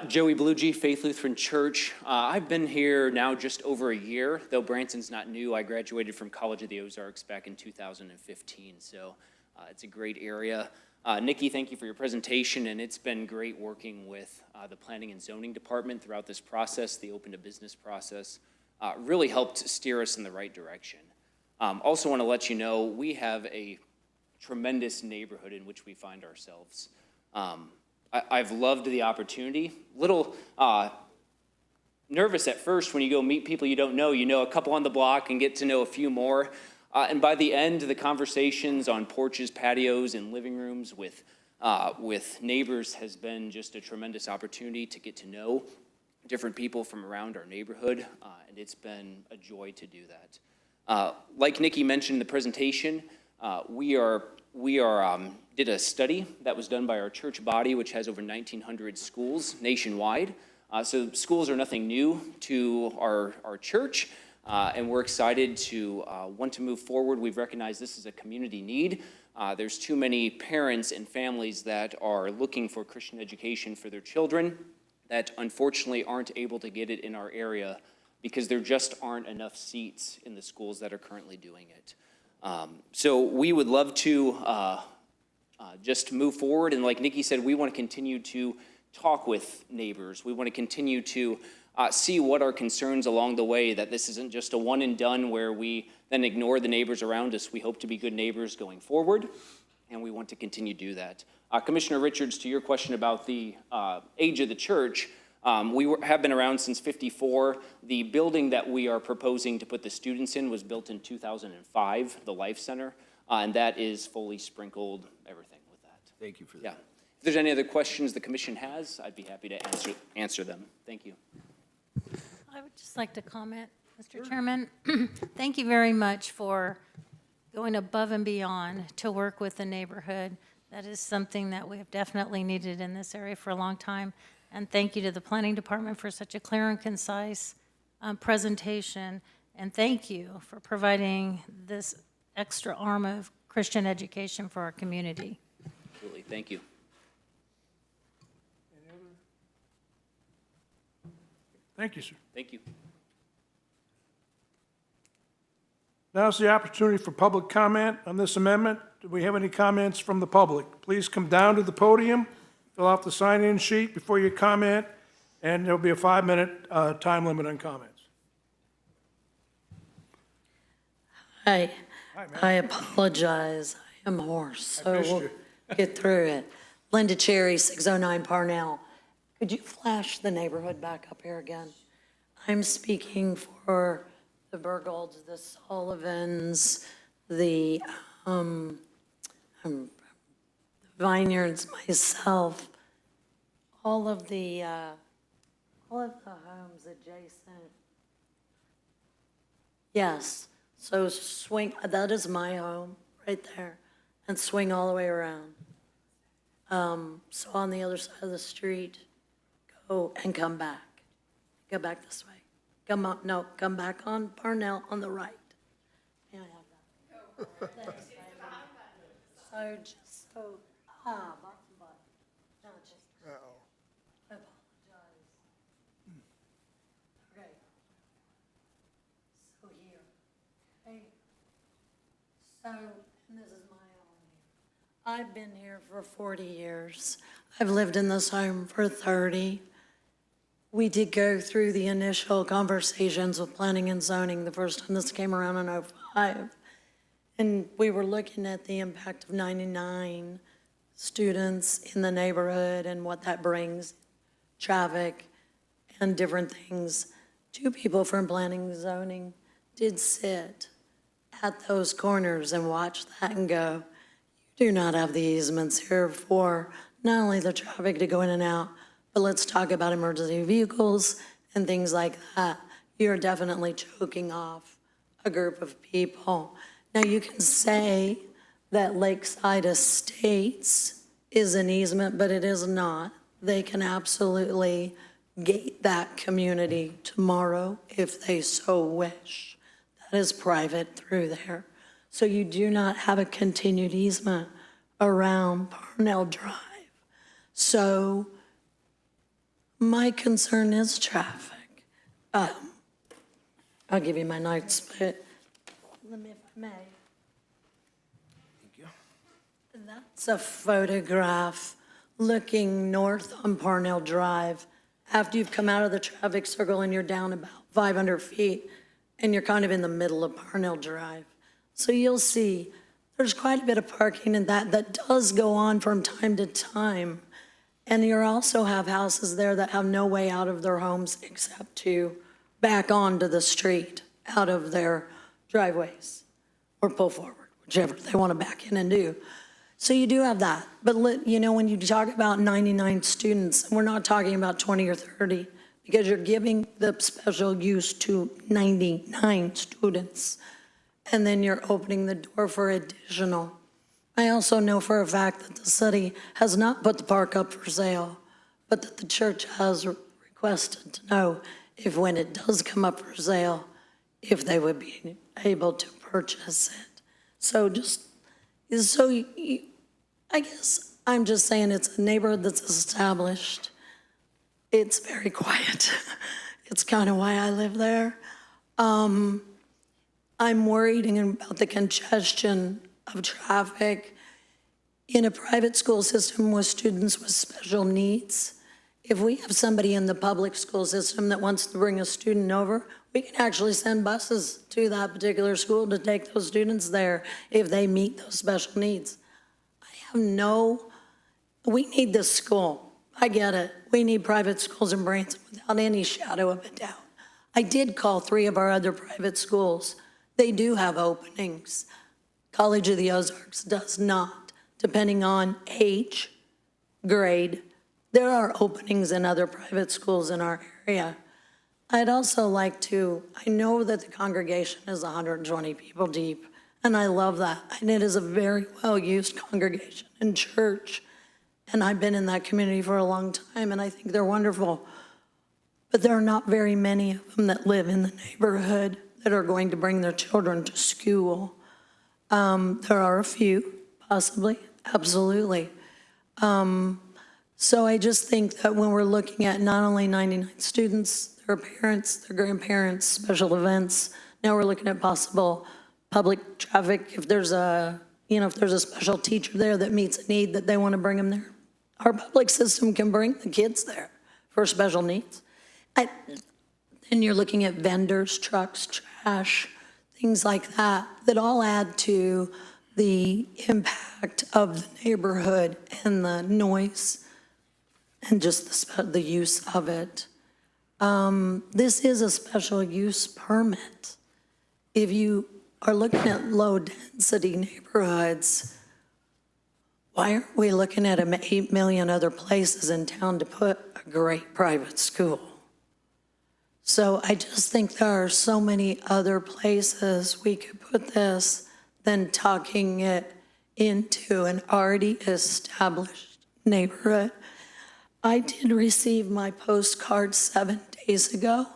Joey Bluegee, Faith Lutheran Church. I've been here now just over a year, though Branson's not new. I graduated from College of the Ozarks back in 2015, so it's a great area. Nikki, thank you for your presentation, and it's been great working with the Planning and Zoning Department throughout this process. The Open to Business process really helped steer us in the right direction. Also want to let you know, we have a tremendous neighborhood in which we find ourselves. I've loved the opportunity. Little nervous at first when you go meet people you don't know. You know a couple on the block and get to know a few more. And by the end, the conversations on porches, patios, and living rooms with neighbors has been just a tremendous opportunity to get to know different people from around our neighborhood, and it's been a joy to do that. Like Nikki mentioned in the presentation, we did a study that was done by our church body, which has over 1,900 schools nationwide. So schools are nothing new to our church, and we're excited to want to move forward. We've recognized this is a community need. There's too many parents and families that are looking for Christian education for their children that unfortunately aren't able to get it in our area because there just aren't enough seats in the schools that are currently doing it. So we would love to just move forward. And like Nikki said, we want to continue to talk with neighbors. We want to continue to see what are concerns along the way, that this isn't just a one and done where we then ignore the neighbors around us. We hope to be good neighbors going forward, and we want to continue to do that. Commissioner Richards, to your question about the age of the church, have been around since '54. The building that we are proposing to put the students in was built in 2005, the Life Center, and that is fully sprinkled, everything with that. Thank you for that. Yeah. If there's any other questions the commission has, I'd be happy to answer them. Thank you. I would just like to comment, Mr. Chairman. Thank you very much for going above and beyond to work with the neighborhood. That is something that we have definitely needed in this area for a long time. And thank you to the Planning Department for such a clear and concise presentation. And thank you for providing this extra arm of Christian education for our community. Absolutely. Thank you. Thank you, sir. Thank you. Now's the opportunity for public comment on this amendment. Do we have any comments from the public? Please come down to the podium, fill out the sign-in sheet before you comment, and there'll be a 5-minute time limit on comments. Hi, I apologize. I am hoarse, so missed we'll you. get through it. Linda Cherry, 609 Parnell. Could you flash the neighborhood back up here again? I'm speaking for the Burgolds, the Sullivans, the Vineyards, myself, all of the homes adjacent. Yes, so swing, that is my home right there, and swing all the way around. So on the other side of the street, go and come back. Go back this way. Come on, no, come back on Parnell on the right. May I have that? Thanks, baby. So just so, but, no, just, I apologize. Okay. So here, okay. So, and this is my home here. I've been here for 40 years. I've lived in this home for 30. We did go through the initial conversations with planning and zoning the first time this came around in '05. And we were looking at the impact of 99 students in the neighborhood and what that brings, traffic and different things. 2 people from planning and zoning did sit at those corners and watch that and go, you do not have the easements here for not only the traffic to go in and out, but let's talk about emergency vehicles and things like that. You're definitely choking off a group of people. Now, you can say that Lakeside Estates is an easement, but it is not. They can absolutely gate that community tomorrow if they so wish. That is private through there. So you do not have a continued easement around Parnell Drive. So my concern is traffic. I'll give you my notes, but let me, if I may. That's a photograph looking north on Parnell Drive after you've come out of the traffic circle and you're down about 500 feet and you're kind of in the middle of Parnell Drive. So you'll see there's quite a bit of parking in that does go on from time to time. And you also have houses there that have no way out of their homes except to back onto the street out of their driveways or pull forward, whichever they want to back in and do. So you do have that. But when you talk about 99 students, we're not talking about 20 or 30 because you're giving the special use to 99 students. And then you're opening the door for additional. I also know for a fact that the city has not put the park up for sale, but that the church has requested to know if when it does come up for sale, if they would be able to purchase it. So I guess I'm just saying it's a neighborhood that's established. It's very quiet. It's kind of why I live there. I'm worried about the congestion of traffic in a private school system with students with special needs. If we have somebody in the public school system that wants to bring a student over, we can actually send buses to that particular school to take those students there if they meet those special needs. We need this school. I get it. We need private schools in Branson without any shadow of a doubt. I did call 3 of our other private schools. They do have openings. College of the Ozarks does not, depending on age, grade. There are openings in other private schools in our area. I'd also like to, I know that the congregation is 120 people deep, and I love that. And it is a very well-used congregation and church. And I've been in that community for a long time, and I think they're wonderful. But there are not very many of them that live in the neighborhood that are going to bring their children to school. There are a few, possibly, absolutely. So I just think that when we're looking at not only 99 students, their parents, their grandparents, special events, now we're looking at possible public traffic. If there's a special teacher there that meets a need that they want to bring them there, our public system can bring the kids there for special needs. And you're looking at vendors, trucks, trash, things like that, that all add to the impact of the neighborhood and the noise and just the use of it. This is a special use permit. If you are looking at low-density neighborhoods, why aren't we looking at 8 million other places in town to put a great private school? So I just think there are so many other places we could put this than tucking it into an already established neighborhood. I did receive my postcard 7 days ago.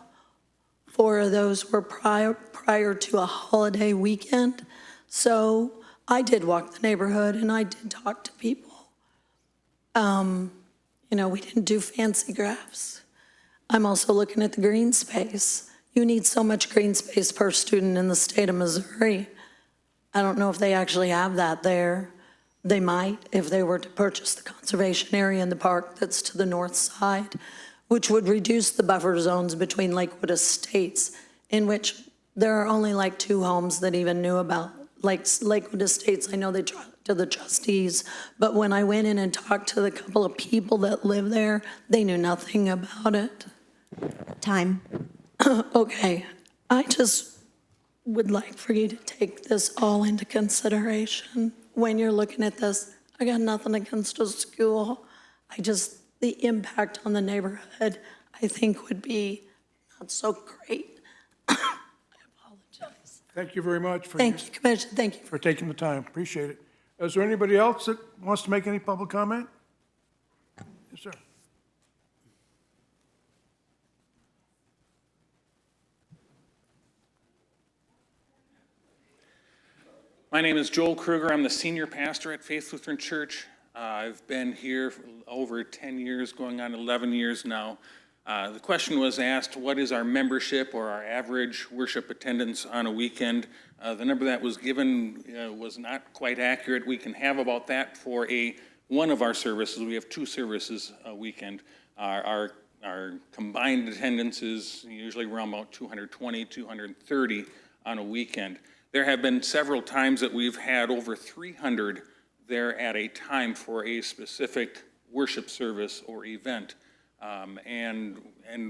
4 of those were prior to a holiday weekend. So I did walk the neighborhood and I did talk to people. We didn't do fancy graphs. I'm also looking at the green space. You need so much green space per student in the state of Missouri. I don't know if they actually have that there. They might if they were to purchase the conservation area in the park that's to the north side, which would reduce the buffer zones between Lakewood Estates, in which there are only like 2 homes that even knew about. Like Lakewood Estates, I know they talked to the trustees, but when I went in and talked to the couple of people that live there, they knew nothing about it. Time. Okay, I just would like for you to take this all into consideration when you're looking at this. I got nothing against a school. The impact on the neighborhood, I think would be not so great. I apologize. Thank you very much for Thank you, Commissioner, thank you. for taking the time. Appreciate it. Is there anybody else that wants to make any public comment? Yes, sir. My name is Joel Kruger. I'm the senior pastor at Faith Lutheran Church. I've been here for over 10 years, going on 11 years now. The question was asked, what is our membership or our average worship attendance on a weekend? The number that was given was not quite accurate. We can have about that for one of our services. We have 2 services a weekend. Our combined attendance is usually around about 220, 230 on a weekend. There have been several times that we've had over 300 there at a time for a specific worship service or event. And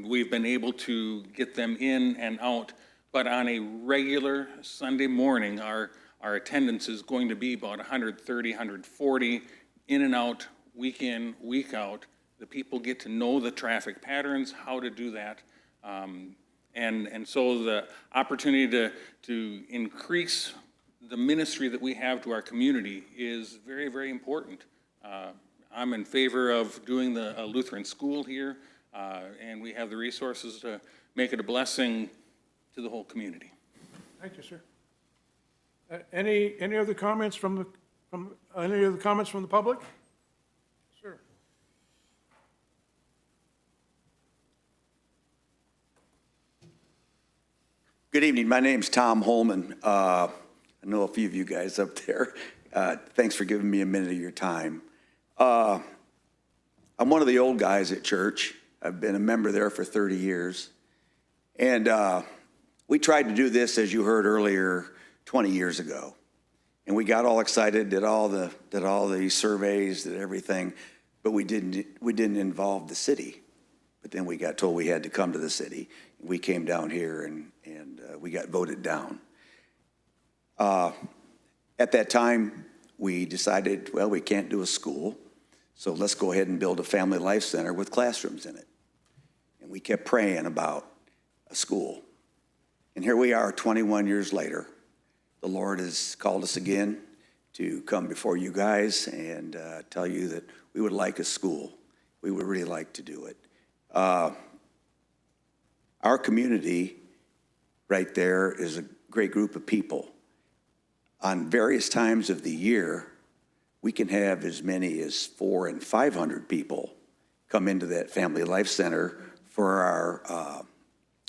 we've been able to get them in and out. But on a regular Sunday morning, our attendance is going to be about 130, 140, in and out, week in, week out. The people get to know the traffic patterns, how to do that. And so the opportunity to increase the ministry that we have to our community is very, very important. I'm in favor of doing the Lutheran school here, and we have the resources to make it a blessing to the whole community. Thank you, sir. Any other comments from any other comments from the public? Sir. Good evening. My name's Tom Holman. I know a few of you guys up there. Thanks for giving me a minute of your time. I'm one of the old guys at church. I've been a member there for 30 years. And we tried to do this, as you heard earlier, 20 years ago. And we got all excited, did all the surveys, did everything, but we didn't involve the city. But then we got told we had to come to the city. We came down here and we got voted down. At that time, we decided, well, we can't do a school, so let's go ahead and build a family life center with classrooms in it. And we kept praying about a school. And here we are 21 years later. The Lord has called us again to come before you guys and tell you that we would like a school. We would really like to do it. Our community right there is a great group of people. On various times of the year, we can have as many as 400 and 500 people come into that Family Life Center for our,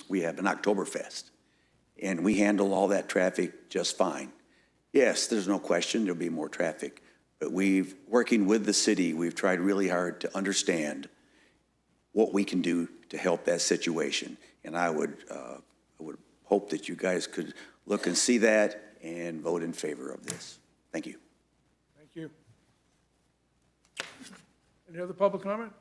we have an Oktoberfest. And we handle all that traffic just fine. Yes, there's no question there'll be more traffic, but working with the city, we've tried really hard to understand what we can do to help that situation. And I would hope that you guys could look and see that and vote in favor of this. Thank you. Thank you. Any other public comment?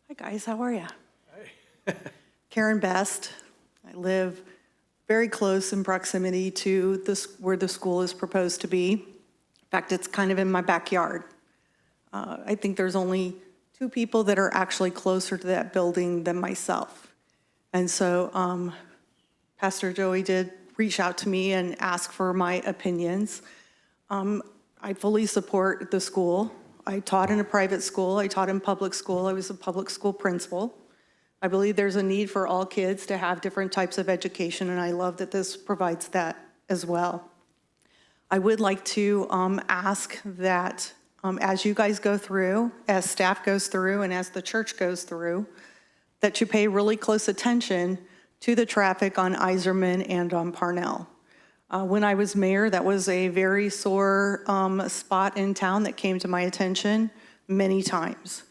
Hi, guys, how are you? Karen Best. I live very close in proximity to where the school is proposed to be. In fact, it's kind of in my backyard. I think there's only 2 people that are actually closer to that building than myself. And so Pastor Joey did reach out to me and ask for my opinions. I fully support the school. I taught in a private school. I taught in public school. I was a public school principal. I believe there's a need for all kids to have different types of education, and I love that this provides that as well. I would like to ask that as you guys go through, as staff goes through, and as the church goes through, that you pay really close attention to the traffic on Iserman and on Parnell. When I was mayor, that was a very sore spot in town that came to my attention many times.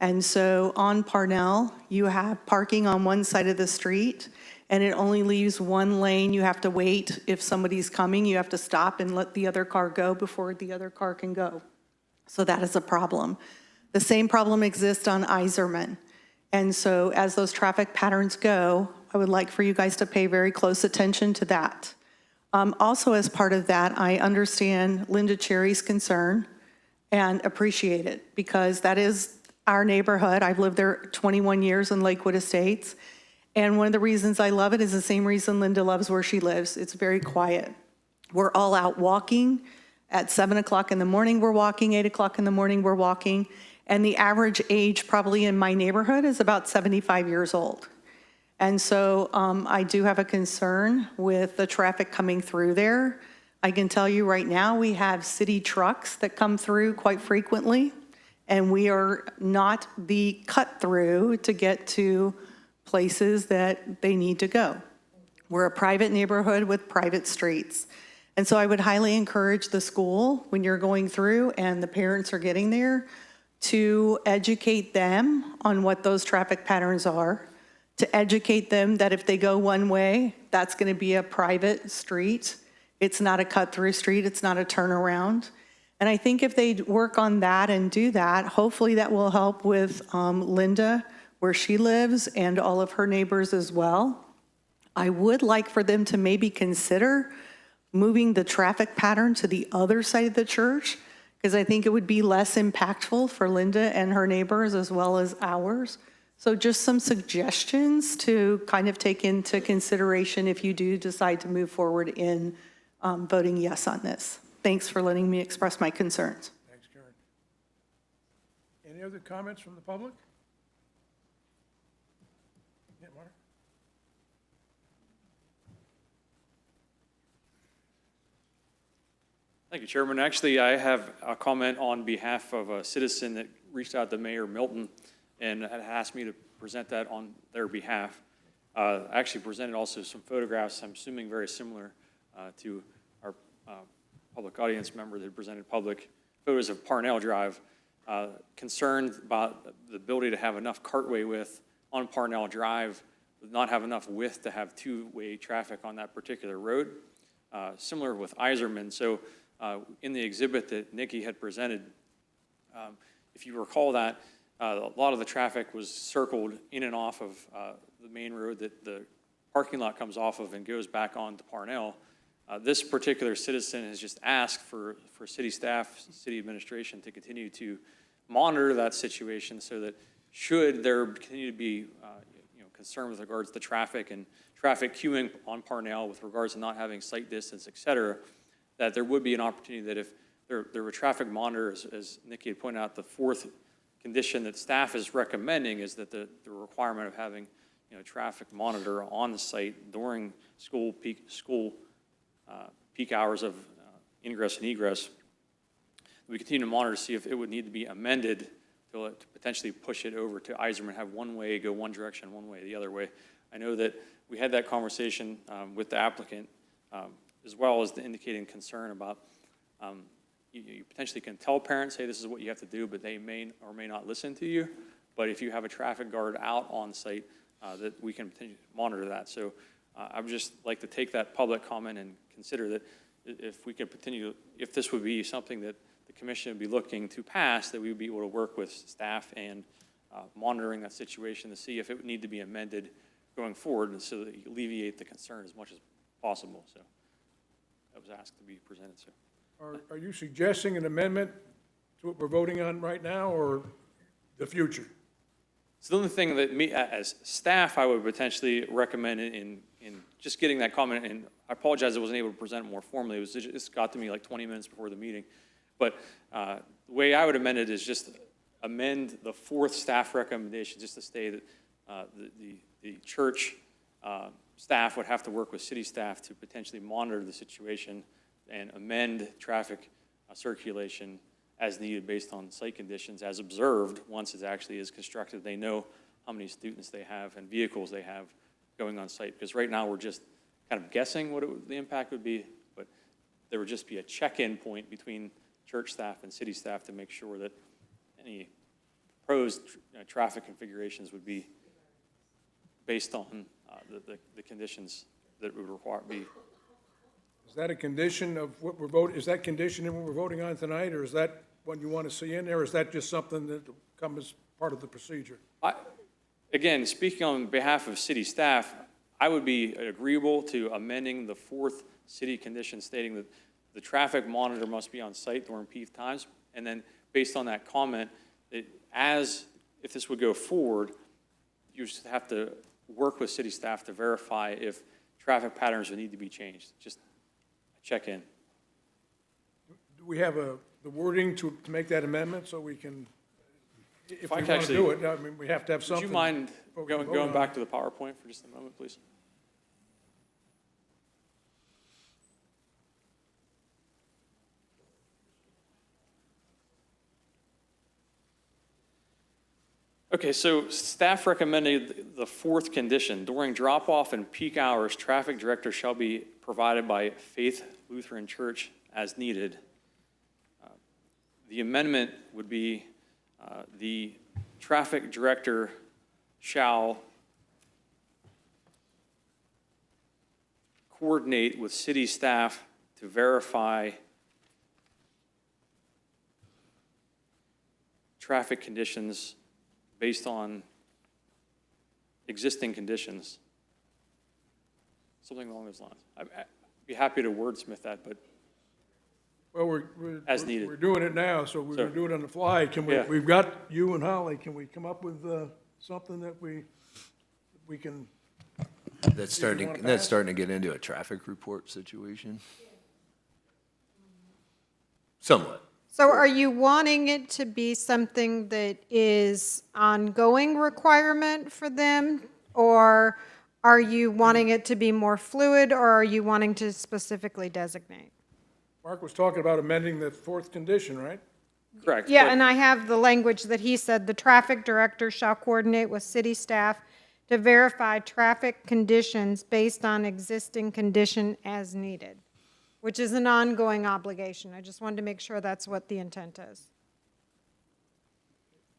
And so on Parnell, you have parking on one side of the street, and it only leaves one lane. You have to wait. If somebody's coming, you have to stop and let the other car go before the other car can go. So that is a problem. The same problem exists on Iserman. And so as those traffic patterns go, I would like for you guys to pay very close attention to that. Also, as part of that, I understand Linda Cherry's concern and appreciate it because that is our neighborhood. I've lived there 21 years in Lakewood Estates. And one of the reasons I love it is the same reason Linda loves where she lives. It's very quiet. We're all out walking. At 7 o'clock in the morning, we're walking. 8 o'clock in the morning, we're walking. And the average age probably in my neighborhood is about 75 years old. And so I do have a concern with the traffic coming through there. I can tell you right now, we have city trucks that come through quite frequently, and we are not the cut through to get to places that they need to go. We're a private neighborhood with private streets. And so I would highly encourage the school, when you're going through and the parents are getting there, to educate them on what those traffic patterns are, to educate them that if they go one way, that's going to be a private street. It's not a cut-through street. It's not a turnaround. And I think if they work on that and do that, hopefully that will help with Linda, where she lives, and all of her neighbors as well. I would like for them to maybe consider moving the traffic pattern to the other side of the church, because I think it would be less impactful for Linda and her neighbors as well as ours. So just some suggestions to kind of take into consideration if you do decide to move forward in voting yes on this. Thanks for letting me express my concerns. Thanks, Karen. Any other comments from the public? Yeah, Mark? Thank you, Chairman. Actually, I have a comment on behalf of a citizen that reached out to Mayor Milton and had asked me to present that on their behalf. I actually presented also some photographs, I'm assuming very similar to our public audience member that presented public photos of Parnell Drive, concerned about the ability to have enough cartway width on Parnell Drive, not have enough width to have two-way traffic on that particular road. Similar with Iserman. So in the exhibit that Nikki had presented, if you recall that, a lot of the traffic was circled in and off of the main road that the parking lot comes off of and goes back on to Parnell. This particular citizen has just asked for city staff, city administration to continue to monitor that situation so that should there continue to be concern with regards to traffic and traffic queuing on Parnell with regards to not having sight distance, et cetera, that there would be an opportunity that if there were traffic monitors, as Nikki had pointed out, the fourth condition that staff is recommending is that the requirement of having traffic monitor on the site during peak hours of ingress and egress. We continue to monitor to see if it would need to be amended to potentially push it over to Iserman, have one way go one direction, one way the other way. I know that we had that conversation with the applicant, as well as the indicating concern about you potentially can tell parents, hey, this is what you have to do, but they may or may not listen to you. But if you have a traffic guard out on site, that we can monitor that. So I would just like to take that public comment and consider that if we could continue, if this would be something that the commission would be looking to pass, that we would be able to work with staff and monitoring that situation to see if it would need to be amended going forward so that you alleviate the concern as much as possible. So that was asked to be presented, sir. Are you suggesting an amendment to what we're voting on right now or the future? So the only thing that me, as staff, I would potentially recommend in just getting that comment, and I apologize I wasn't able to present it more formally, it just got to me like 20 minutes before the meeting. But the way I would amend it is just amend the fourth staff recommendation just to say that the church staff would have to work with city staff to potentially monitor the situation and amend traffic circulation as needed based on site conditions as observed once it actually is constructed. They know how many students they have and vehicles they have going on site. Because right now we're just kind of guessing what the impact would be, but there would just be a check-in point between church staff and city staff to make sure that any proposed traffic configurations would be based on the conditions that would require be. Is that a condition of what we're voting, is that conditioned in what we're voting on tonight, or is that one you want to see in there, or is that just something that will come as part of the procedure? Again, speaking on behalf of city staff, I would be agreeable to amending the fourth city condition stating that the traffic monitor must be on site during peak times. And then based on that comment, that if this would go forward, you just have to work with city staff to verify if traffic patterns would need to be changed. Just check in. Do we have the wording to make that amendment so we can, if we I could want to do actually- it, I mean, we have to have Would something. you mind before we can vote going on back it. to the PowerPoint for just a moment, please? Okay, so staff recommended the fourth condition. During drop-off and peak hours, traffic director shall be provided by Faith Lutheran Church as needed. The amendment would be the traffic director shall coordinate with city staff to verify traffic conditions based on existing conditions. Something along those lines. I'd be happy to wordsmith that, but Well, As needed. We're doing it now, so we're going to do it on the fly. Can we, Yeah. we've got you and Holly, can we come up with something that we can, That's you wanna pass? starting to get into a traffic report situation. Somewhat. So are you wanting it to be something that is ongoing requirement for them? Or are you wanting it to be more fluid, or are you wanting to specifically designate? Mark was talking about amending the fourth condition, right? correct. Yeah, but- and I have the language that he said, the traffic director shall coordinate with city staff to verify traffic conditions based on existing condition as needed, which is an ongoing obligation. I just wanted to make sure that's what the intent is.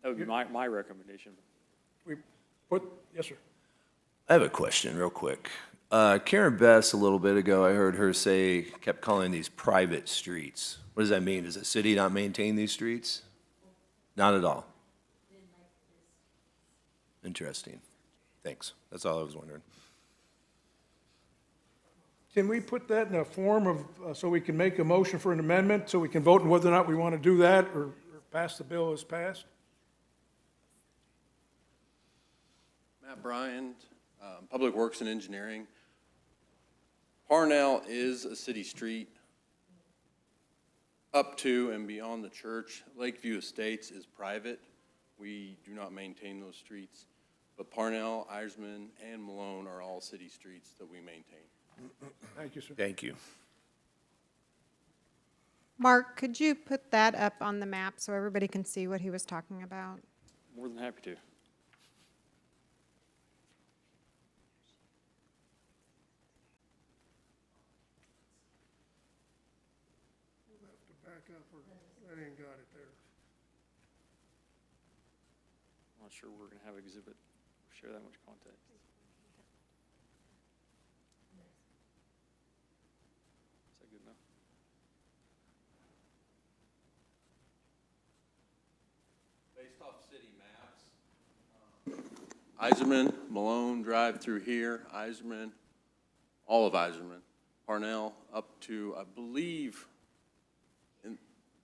That would be my recommendation. We put, yes, sir. I have a question real quick. Karen Bess, a little bit ago, I heard her say, kept calling these private streets. What does that mean? Does the city not maintain these streets? Not at all. Interesting. Thanks. That's all I was wondering. Can we put that in a form of, so we can make a motion for an amendment, so we can vote on whether or not we want to do that, or pass the bill as passed? Matt Bryant, Public Works and Engineering. Parnell is a city street up to and beyond the church. Lakeview Estates is private. We do not maintain those streets. But Parnell, Eisman, and Malone are all city streets that we maintain. Thank you, sir. Thank you. Mark, could you put that up on the map so everybody can see what he was talking about? More than happy to. Back up, or I ain't got it there. I'm not sure we're going to have exhibit, share that much context. Is that good enough? Based off city maps, Eiserman, Malone Drive through here, Eiserman, all of Eiserman, Parnell up to, I believe,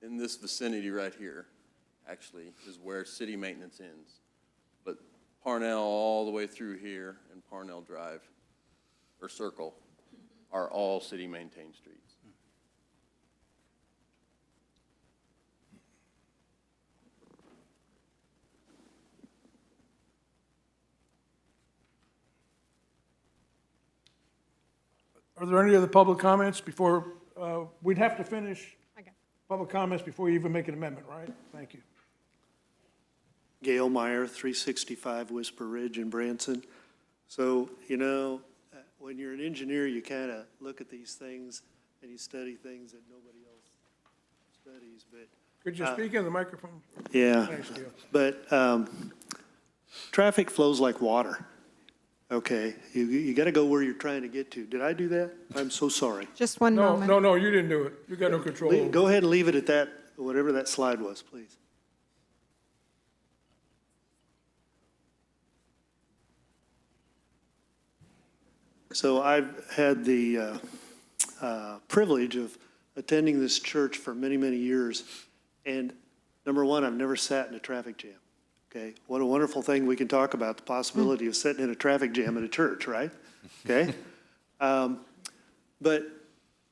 in this vicinity right here, actually, is where city maintenance ends. But Parnell all the way through here and Parnell Drive, or Circle, are all city-maintained streets. Are there any other public comments before, we'd have to finish Okay. public comments before you even make an amendment, right? Thank you. Gail Meyer, 365 Whisper Ridge in Branson. So, you know, when you're an engineer, you kind of look at these things and you study things that nobody else studies, but. Could you speak in the microphone? Yeah, Thanks, Gail. but traffic flows like water, okay? You got to go where you're trying to get to. Did I do that? I'm so sorry. Just one No, moment. no, no, you didn't do it. You got no control. Go ahead and leave it at that whatever that slide was, please. So I've had the privilege of attending this church for many, many years. And number one, I've never sat in a traffic jam. Okay, what a wonderful thing we can talk about, the possibility of sitting in a traffic jam at a church, right? Okay? But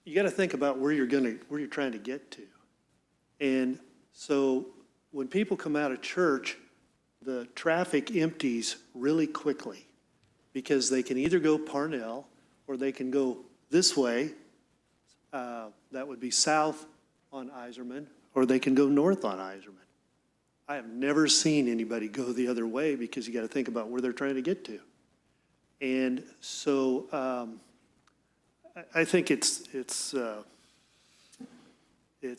you got to think about where you're trying to get to. And so when people come out of church, the traffic empties really quickly because they can either go Parnell or they can go this way, that would be south on Iserman, or they can go north on Iserman. I have never seen anybody go the other way because you got to think about where they're trying to get to. And so I think it's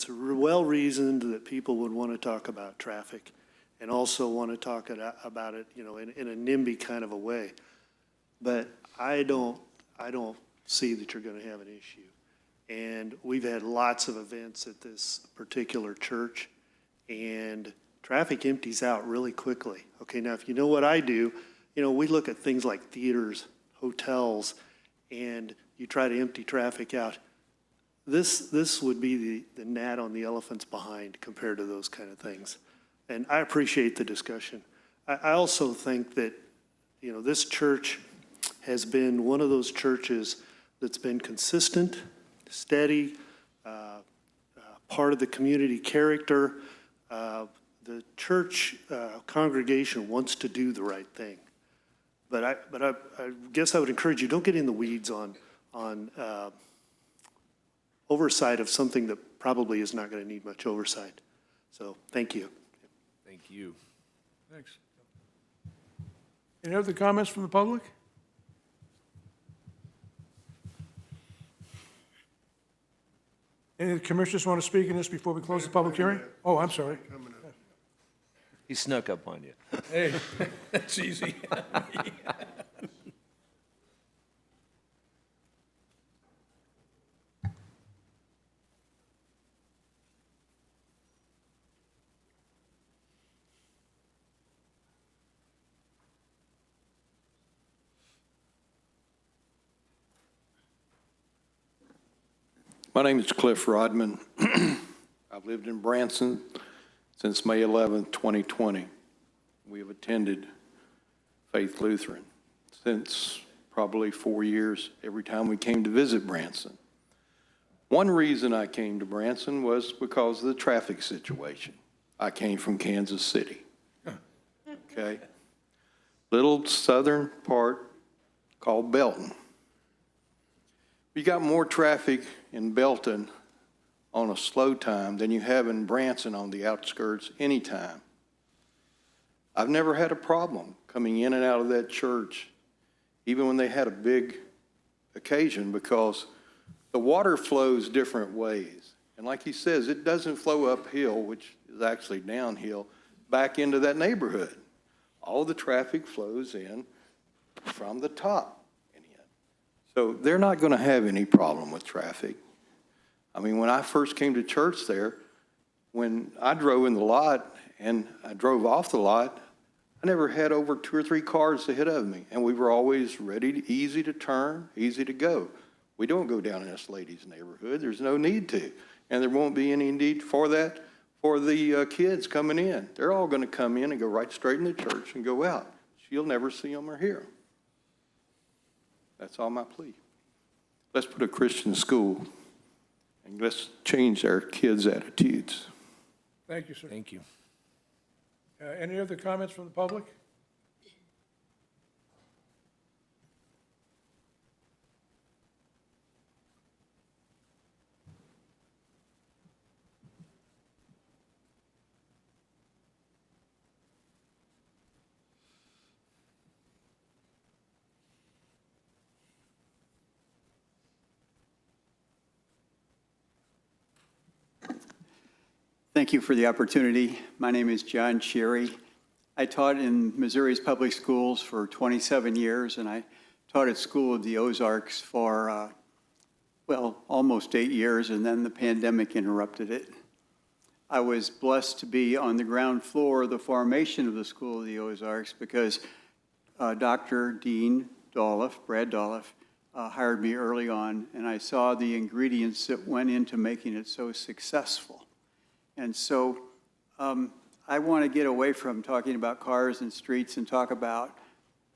well-reasoned that people would want to talk about traffic and also want to talk about it, in a NIMBY kind of a way. But I don't see that you're going to have an issue. And we've had lots of events at this particular church, and traffic empties out really quickly. Okay, now if you know what I do, we look at things like theaters, hotels, and you try to empty traffic out. This would be the gnat on the elephant's behind compared to those kind of things. And I appreciate the discussion. I also think that, this church has been one of those churches that's been consistent, steady, part of the community character. The church congregation wants to do the right thing. But I guess I would encourage you, don't get in the weeds on oversight of something that probably is not going to need much oversight. So thank you. Thank you. Thanks. Any other comments from the public? Any of the commissioners want to speak in this before we close the public hearing? Oh, I'm sorry. He snuck up on you. Hey, that's easy. My name is Cliff Rodman. I've lived in Branson since May 11, 2020. We have attended Faith Lutheran since probably 4 years every time we came to visit Branson. One reason I came to Branson was because of the traffic situation. I came from Kansas City. Okay? Little southern part called Belton. You got more traffic in Belton on a slow time than you have in Branson on the outskirts anytime. I've never had a problem coming in and out of that church, even when they had a big occasion, because the water flows different ways. And like he says, it doesn't flow uphill, which is actually downhill, back into that neighborhood. All the traffic flows in from the top. So they're not going to have any problem with traffic. I mean, when I first came to church there, when I drove in the lot and I drove off the lot, I never had over 2 or 3 cars ahead of me. And we were always ready, easy to turn, easy to go. We don't go down in this lady's neighborhood. There's no need to. And there won't be any need for that for the kids coming in. They're all going to come in and go right straight in the church and go out. She'll never see them or hear them. That's all my plea. Let's put a Christian school and let's change our kids' attitudes. Thank you, sir. Thank you. Any other comments from the public? Thank you for the opportunity. My name is John Cherry. I taught in Missouri's public schools for 27 years, and I taught at School of the Ozarks for, almost 8 years, and then the pandemic interrupted it. I was blessed to be on the ground floor of the formation of the School of the Ozarks because Dr. Dean Dolliff, Brad Dolliff, hired me early on, and I saw the ingredients that went into making it so successful. And so I want to get away from talking about cars and streets and talk about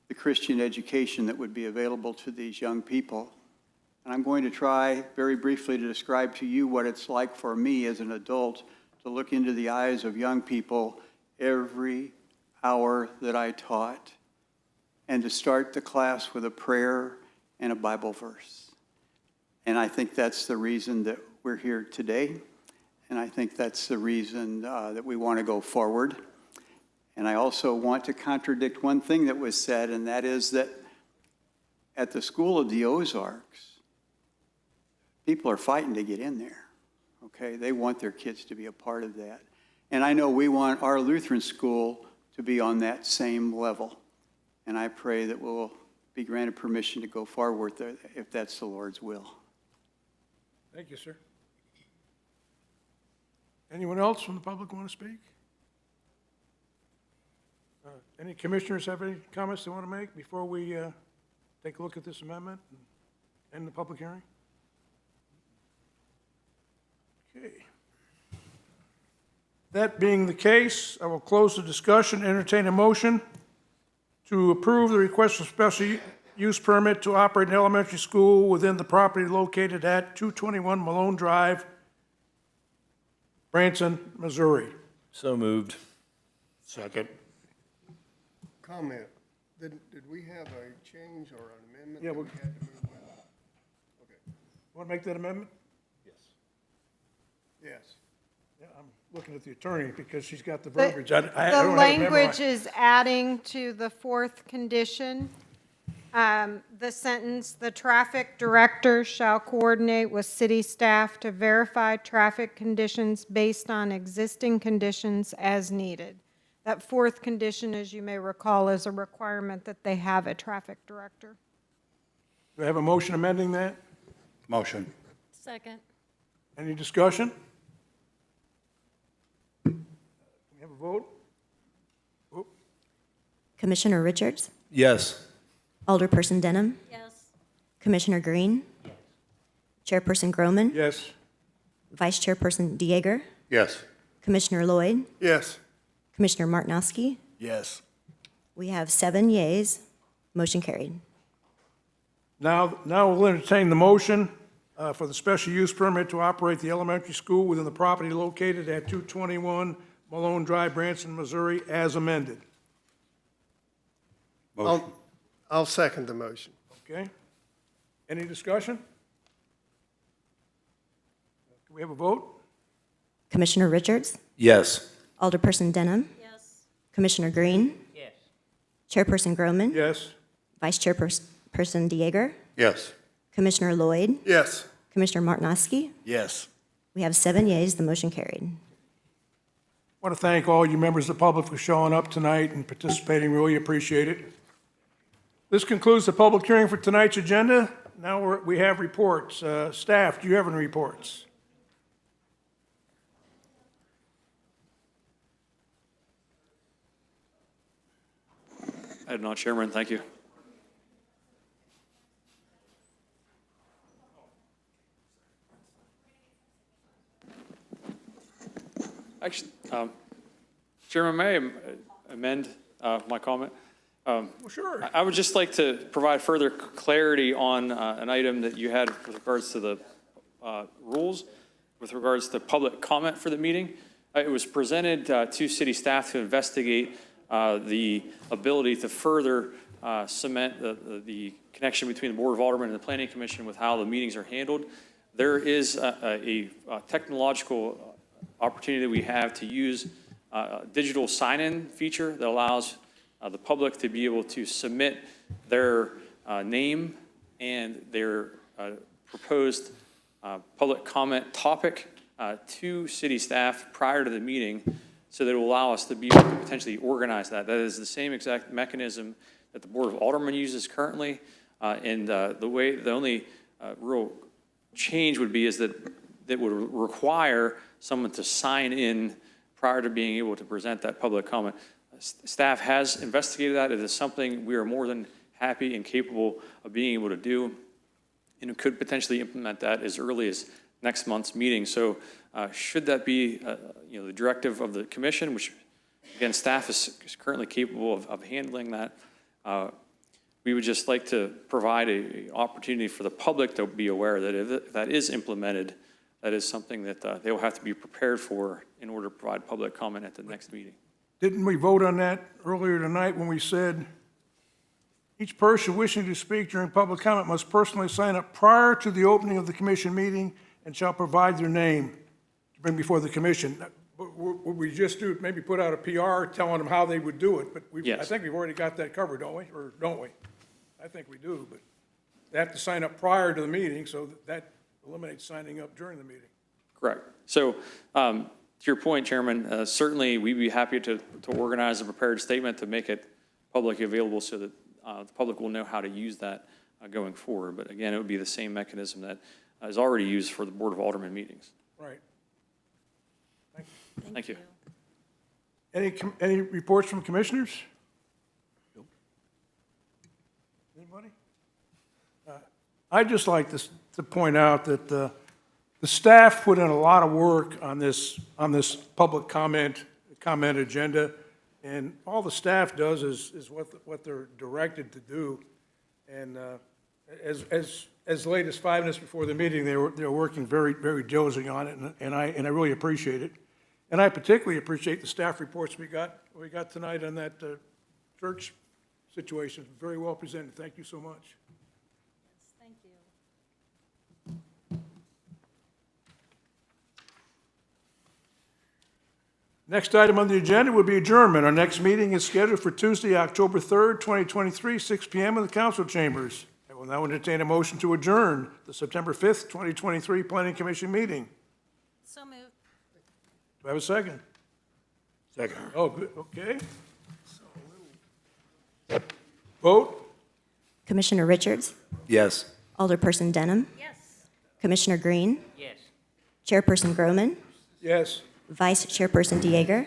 the Christian education that would be available to these young people. And I'm going to try very briefly to describe to you what it's like for me as an adult to look into the eyes of young people every hour that I taught, and to start the class with a prayer and a Bible verse. And I think that's the reason that we're here today, and I think that's the reason that we want to go forward. And I also want to contradict one thing that was said, and that is that at the School of the Ozarks, people are fighting to get in there, okay? They want their kids to be a part of that. And I know we want our Lutheran school to be on that same level. And I pray that we'll be granted permission to go forward there if that's the Lord's will. Thank you, sir. Anyone else from the public want to speak? Any commissioners have any comments they want to make before we take a look at this amendment and end the public hearing? Okay. That being the case, I will close the discussion, entertain a motion to approve the request for special use permit to operate an elementary school within the property located at 221 Malone Drive, Branson, Missouri. So moved. Second. Comment, did we have a change or an amendment? Yeah, that we had to move with? Okay, Want to make that amendment? yes. Yeah, I'm looking at the attorney because she's got the The verbiage. I don't the have it language memorized. is adding to the fourth condition, the sentence, "The traffic director shall coordinate with city staff to verify traffic conditions based on existing conditions as needed." That fourth condition, as you may recall, is a requirement that they have a traffic director. Do I have a motion amending that? Motion. Second. Any discussion? Can we have a vote? Commissioner Richards? Yes. Alderperson Denham? Yes. Commissioner Green? Chairperson Groman? Yes. Vice Chairperson Dieger? Yes. Commissioner Lloyd? Yes. Commissioner Martinowski? Yes. We have 7 yeas. Motion carried. Now we'll entertain the motion for the special use permit to operate the elementary school within the property located at 221 Malone Drive, Branson, Missouri, as amended. I'll second the motion. Okay? Any discussion? Can we have a vote? Commissioner Richards? Yes. Alderperson Denham? Yes. Commissioner Green? Yes. Chairperson Groman? Yes. Vice Chairperson Dieger? Yes. Commissioner Lloyd? Yes. Commissioner Martinowski? Yes. We have 7 yeas. The motion carried. I want to thank all you members of the public for showing up tonight and participating. Really appreciate it. This concludes the public hearing for tonight's agenda. Now we have reports. Staff, do you have any reports? I did not, Chairman. Thank you. Actually, Chairman, may I amend my comment? Well, sure. I would just like to provide further clarity on an item that you had with regards to the rules, with regards to public comment for the meeting. It was presented to city staff to investigate the ability to further cement the connection between the Board of Aldermen and the Planning Commission with how the meetings are handled. There is a technological opportunity that we have to use a digital sign-in feature that allows the public to be able to submit their name and their proposed public comment topic to city staff prior to the meeting, so that it will allow us to be able to potentially organize that. That is the same exact mechanism that the Board of Aldermen uses currently, and the only real change would be is that that would require someone to sign in prior to being able to present that public comment. Staff has investigated that. It is something we are more than happy and capable of being able to do, and could potentially implement that as early as next month's meeting. So should that be the directive of the commission, which again, staff is currently capable of handling that, we would just like to provide an opportunity for the public to be aware that if that is implemented, that is something that they will have to be prepared for in order to provide public comment at the next meeting. Didn't we vote on that earlier tonight when we said each person wishing to speak during public comment must personally sign up prior to the opening of the commission meeting and shall provide their name to bring before the commission? Would we just do, maybe put out a PR telling them how they would do it? But Yes. I think we've already got that covered, don't we? Or don't we? I think we do, but they have to sign up prior to the meeting, so that eliminates signing up during the meeting. Correct. So to your point, Chairman, certainly we'd be happy to organize a prepared statement to make it publicly available so that the public will know how to use that going forward. But again, it would be the same mechanism that is already used for the Board of Aldermen meetings. Right. Thank you. Any reports from commissioners? Anybody? I'd just like to point out that the staff put in a lot of work on this public comment agenda, and all the staff does is what they're directed to do. And as late as 5 minutes before the meeting, they were working very, very diligently on it, and I really appreciate it. And I particularly appreciate the staff reports we got tonight on that church situation. Very well presented. Thank you so much. Thank you. Next item on the agenda would be adjournment. Our next meeting is scheduled for Tuesday, October 3rd, 2023, 6 p.m. in the council chambers. I will now entertain a motion to adjourn the September 5th, 2023 Planning Commission meeting. So moved. Do I have a second? Second. Oh, good, okay. Vote? Commissioner Richards? Yes. Alderperson Denham? Yes. Commissioner Green? Yes. Chairperson Groman? Yes. Vice Chairperson Dieger?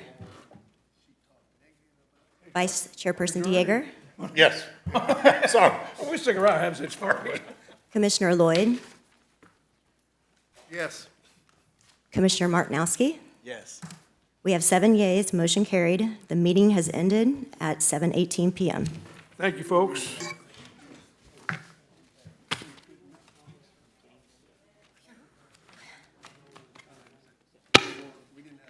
Vice Chairperson Dieger? Yes. Sorry. We stick around, have such fun. Commissioner Lloyd? Yes. Commissioner Martinowski? Yes. We have 7 yeas, motion carried. The meeting has ended at 7:18 p.m. Thank you, folks.